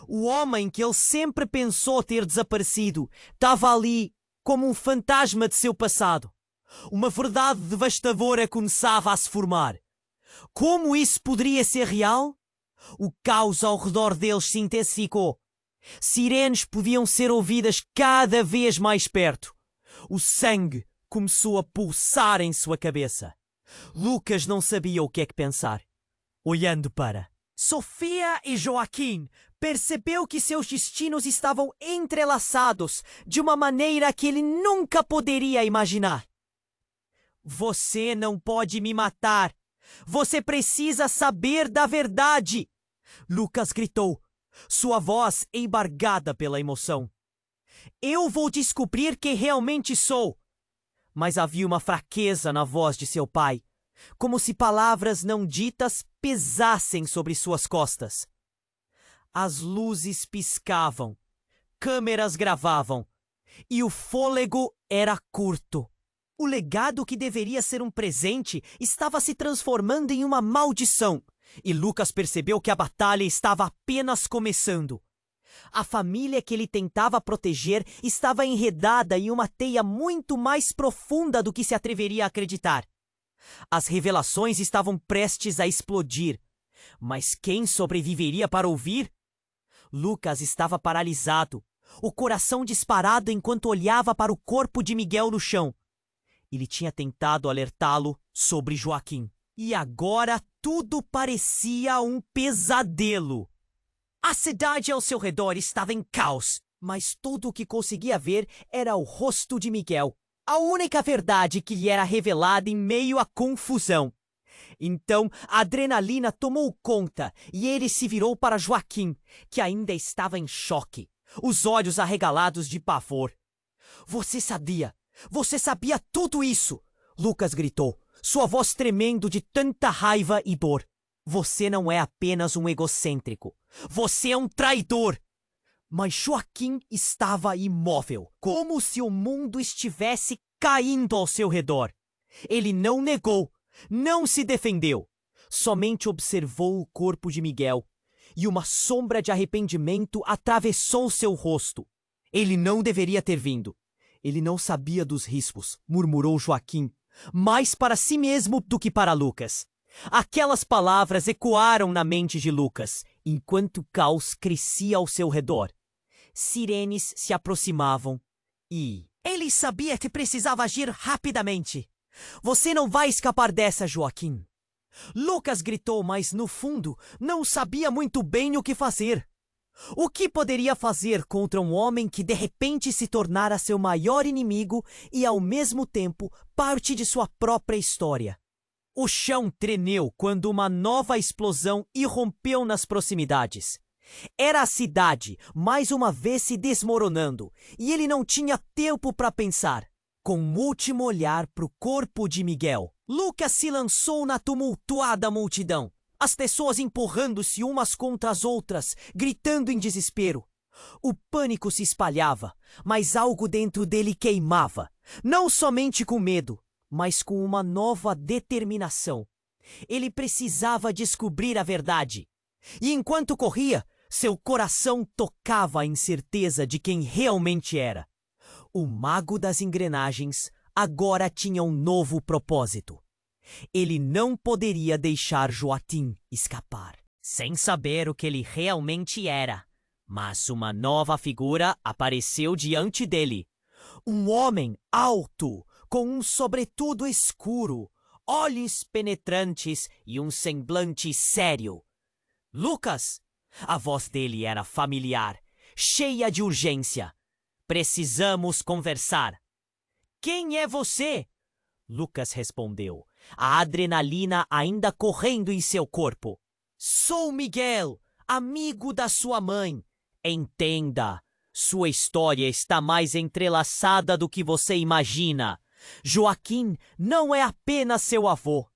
Speaker 1: O homem que ele sempre pensou ter desaparecido estava ali como um fantasma de seu passado. Uma verdade devastadora começava a se formar. Como isso poderia ser real? O caos ao redor deles se intensificou. Sirenes podiam ser ouvidas cada vez mais perto. O sangue começou a pulsar em sua cabeça. Lucas não sabia o que é que pensar. Olhando para Sofia e Joaquim, percebeu que seus destinos estavam entrelaçados de uma maneira que ele nunca poderia imaginar. Você não pode me matar. Você precisa saber da verdade. Lucas gritou, sua voz embargada pela emoção. Eu vou descobrir quem realmente sou. Mas havia uma fraqueza na voz de seu pai. como se palavras não ditas pesassem sobre suas costas. As luzes piscavam, câmeras gravavam, e o fôlego era curto. O legado que deveria ser um presente estava se transformando em uma maldição, e Lucas percebeu que a batalha estava apenas começando. A família que ele tentava proteger estava enredada em uma teia muito mais profunda do que se atreveria a acreditar. As revelações estavam prestes a explodir, mas quem sobreviveria para ouvir? Lucas estava paralisado, o coração disparado enquanto olhava para o corpo de Miguel no chão. Ele tinha tentado alertá-lo sobre Joaquim. E agora tudo parecia um pesadelo. A cidade ao seu redor estava em caos, mas tudo o que conseguia ver era o rosto de Miguel, a única verdade que lhe era revelada em meio à confusão. Então a adrenalina tomou conta e ele se virou para Joaquim, que ainda estava em choque, os olhos arregalados de pavor. Você sabia tudo isso! Lucas gritou, sua voz tremendo de tanta raiva e dor. Você não é apenas um egocêntrico. Você é um traidor! Mas Joaquim estava imóvel, como se o mundo estivesse caindo ao seu redor. Ele não negou, não se defendeu. Somente observou o corpo de Miguel, e uma sombra de arrependimento atravessou seu rosto. Ele não deveria ter vindo. Ele não sabia dos riscos, murmurou Joaquim, mais para si mesmo do que para Lucas. Aquelas palavras ecoaram na mente de Lucas, enquanto o caos crescia ao seu redor. Sirenes se aproximavam e... ele sabia que precisava agir rapidamente. Você não vai escapar dessa, Joaquim. Lucas gritou, mas no fundo não sabia muito bem o que fazer. O que poderia fazer contra um homem que de repente se tornara seu maior inimigo e ao mesmo tempo parte de sua própria história? O chão tremeu quando uma nova explosão irrompeu nas proximidades. Era a cidade, mais uma vez se desmoronando, e ele não tinha tempo para pensar. Com um último olhar para o corpo de Miguel, Lucas se lançou na tumultuada multidão, as pessoas empurrando-se umas contra as outras, gritando em desespero. O pânico se espalhava, mas algo dentro dele queimava, não somente com medo, mas com uma nova determinação. Ele precisava descobrir a verdade. E enquanto corria, seu coração tocava a incerteza de quem realmente era. O mago das engrenagens agora tinha um novo propósito. Ele não poderia deixar Joaquim escapar, sem saber o que ele realmente era. Mas uma nova figura apareceu diante dele. Um homem alto, com um sobretudo escuro, olhos penetrantes e um semblante sério. Lucas! A voz dele era familiar, cheia de urgência. Precisamos conversar. Quem é você? Lucas respondeu, a adrenalina ainda correndo em seu corpo. Sou Miguel, amigo da sua mãe. Entenda, sua história está mais entrelaçada do que você imagina. Joaquim não é apenas seu avô.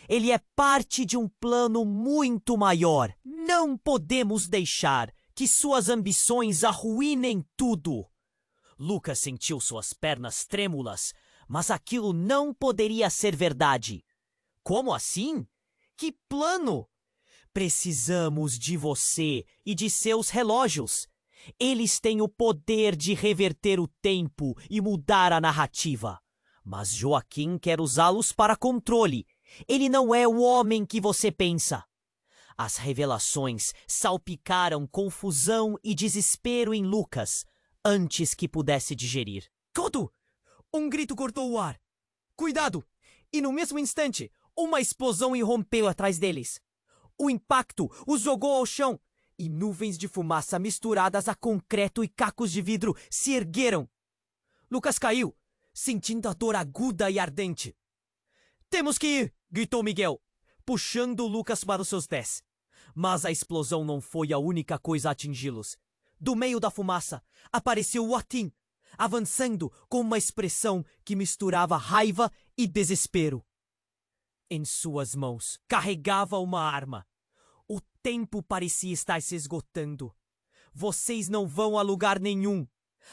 Speaker 1: Ele é parte de um plano muito maior. Não podemos deixar que suas ambições arruinem tudo. Lucas sentiu suas pernas trêmulas, mas aquilo não poderia ser verdade. Como assim? Que plano? Precisamos de você e de seus relógios. Eles têm o poder de reverter o tempo e mudar a narrativa. Mas Joaquim quer usá-los para controle. Ele não é o homem que você pensa. As revelações salpicaram confusão e desespero em Lucas, antes que pudesse digerir. Coto! Um grito cortou o ar. Cuidado! E no mesmo instante, uma explosão irrompeu atrás deles. O impacto os jogou ao chão, e nuvens de fumaça misturadas a concreto e cacos de vidro se ergueram. Lucas caiu, sentindo a dor aguda e ardente. Temos que ir! Gritou Miguel, puxando Lucas para os seus pés. Mas a explosão não foi a única coisa a atingi-los. Do meio da fumaça, apareceu Joaquim, avançando com uma expressão que misturava raiva e desespero. Em suas mãos, carregava uma arma. O tempo parecia estar se esgotando. Vocês não vão a lugar nenhum.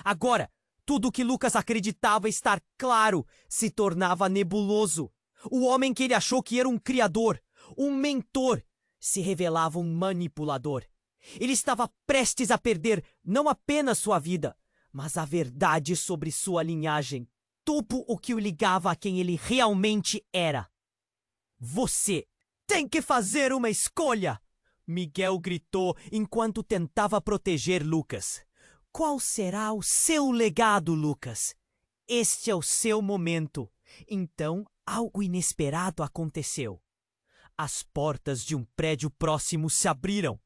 Speaker 1: Agora, tudo o que Lucas acreditava estar claro se tornava nebuloso. O homem que ele achou que era um criador, um mentor, se revelava um manipulador. Ele estava prestes a perder não apenas sua vida, mas a verdade sobre sua linhagem. Tudo o que o ligava a quem ele realmente era. Você tem que fazer uma escolha! Miguel gritou enquanto tentava proteger Lucas. Qual será o seu legado, Lucas? Este é o seu momento. Então, algo inesperado aconteceu. As portas de um prédio próximo se abriram.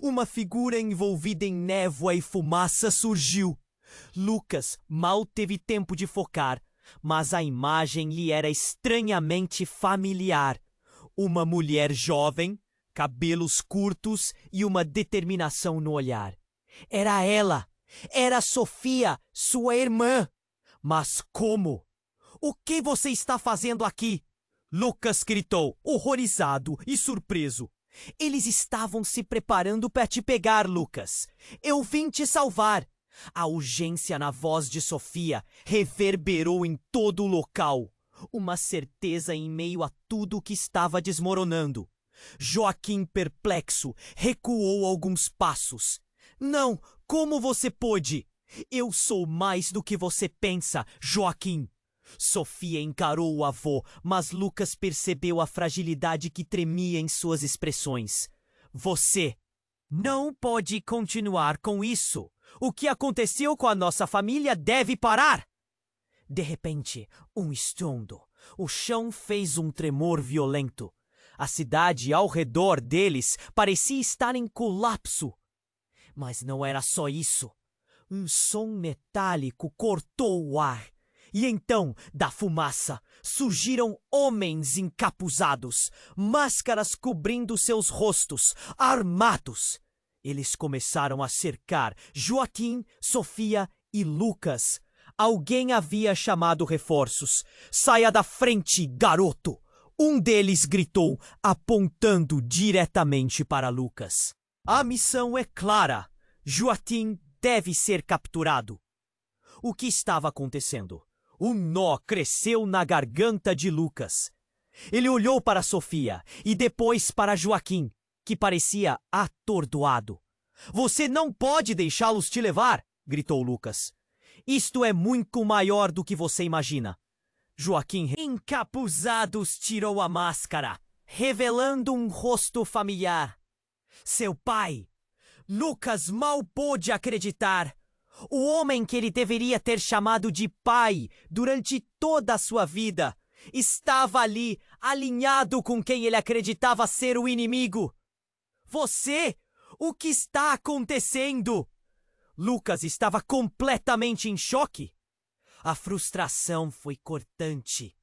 Speaker 1: Uma figura envolvida em névoa e fumaça surgiu. Lucas mal teve tempo de focar, mas a imagem lhe era estranhamente familiar. Uma mulher jovem, cabelos curtos e uma determinação no olhar. Era ela! Era Sofia, sua irmã! Mas como? O que você está fazendo aqui? Lucas gritou, horrorizado e surpreso. Eles estavam se preparando para te pegar, Lucas. Eu vim te salvar. A urgência na voz de Sofia reverberou em todo o local. Uma certeza em meio a tudo que estava desmoronando. Joaquim, perplexo, recuou alguns passos. Não, como você pôde? Eu sou mais do que você pensa, Joaquim. Sofia encarou o avô, mas Lucas percebeu a fragilidade que tremia em suas expressões. Você não pode continuar com isso. O que aconteceu com a nossa família deve parar. De repente, um estrondo. O chão fez um tremor violento. A cidade ao redor deles parecia estar em colapso. Mas não era só isso. Um som metálico cortou o ar. E então, da fumaça, surgiram homens encapuzados, máscaras cobrindo seus rostos, armados. Eles começaram a cercar Joaquim, Sofia e Lucas. Alguém havia chamado reforços. Saia da frente, garoto! Um deles gritou, apontando diretamente para Lucas. A missão é clara. Joaquim deve ser capturado. O que estava acontecendo? Um nó cresceu na garganta de Lucas. Ele olhou para Sofia e depois para Joaquim, que parecia atordoado. Você não pode deixá-los te levar, gritou Lucas. Isto é muito maior do que você imagina. Joaquim, encapuzados, tirou a máscara, revelando um rosto familiar. Seu pai. Lucas mal pôde acreditar. O homem que ele deveria ter chamado de pai durante toda a sua vida estava ali, alinhado com quem ele acreditava ser o inimigo. Você? O que está acontecendo? Lucas estava completamente em choque. A frustração foi cortante.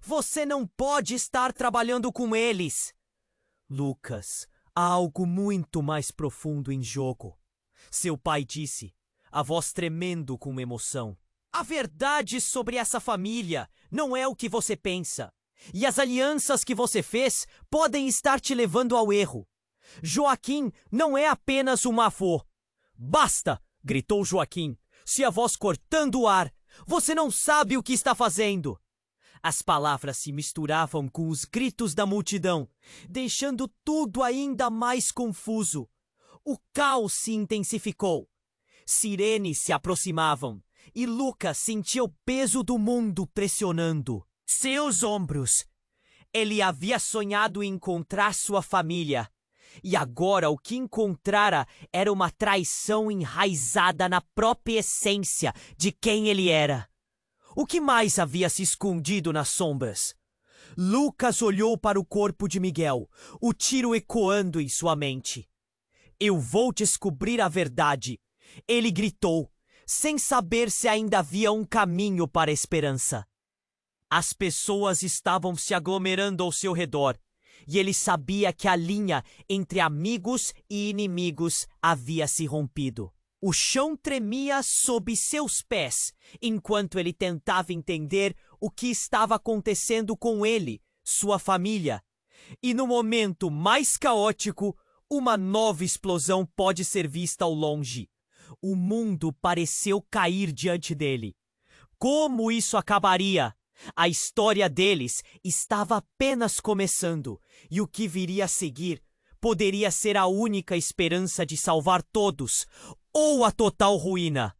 Speaker 1: Você não pode estar trabalhando com eles. Lucas, há algo muito mais profundo em jogo. Seu pai disse, a voz tremendo com emoção. A verdade sobre essa família não é o que você pensa. E as alianças que você fez podem estar te levando ao erro. Joaquim não é apenas um avô. Basta! Gritou Joaquim, sua voz cortando o ar. Você não sabe o que está fazendo. As palavras se misturavam com os gritos da multidão, deixando tudo ainda mais confuso. O caos se intensificou. Sirenes se aproximavam e Lucas sentia o peso do mundo pressionando seus ombros. Ele havia sonhado em encontrar sua família. E agora o que encontrara era uma traição enraizada na própria essência de quem ele era. O que mais havia se escondido nas sombras? Lucas olhou para o corpo de Miguel, o tiro ecoando em sua mente. Eu vou descobrir a verdade, ele gritou, sem saber se ainda havia um caminho para a esperança. As pessoas estavam se aglomerando ao seu redor. E ele sabia que a linha entre amigos e inimigos havia se rompido. O chão tremia sob seus pés, enquanto ele tentava entender o que estava acontecendo com ele, sua família. E no momento mais caótico, uma nova explosão pode ser vista ao longe. O mundo pareceu cair diante dele. Como isso acabaria? A história deles estava apenas começando, e o que viria a seguir poderia ser a única esperança de salvar todos, ou a total ruína.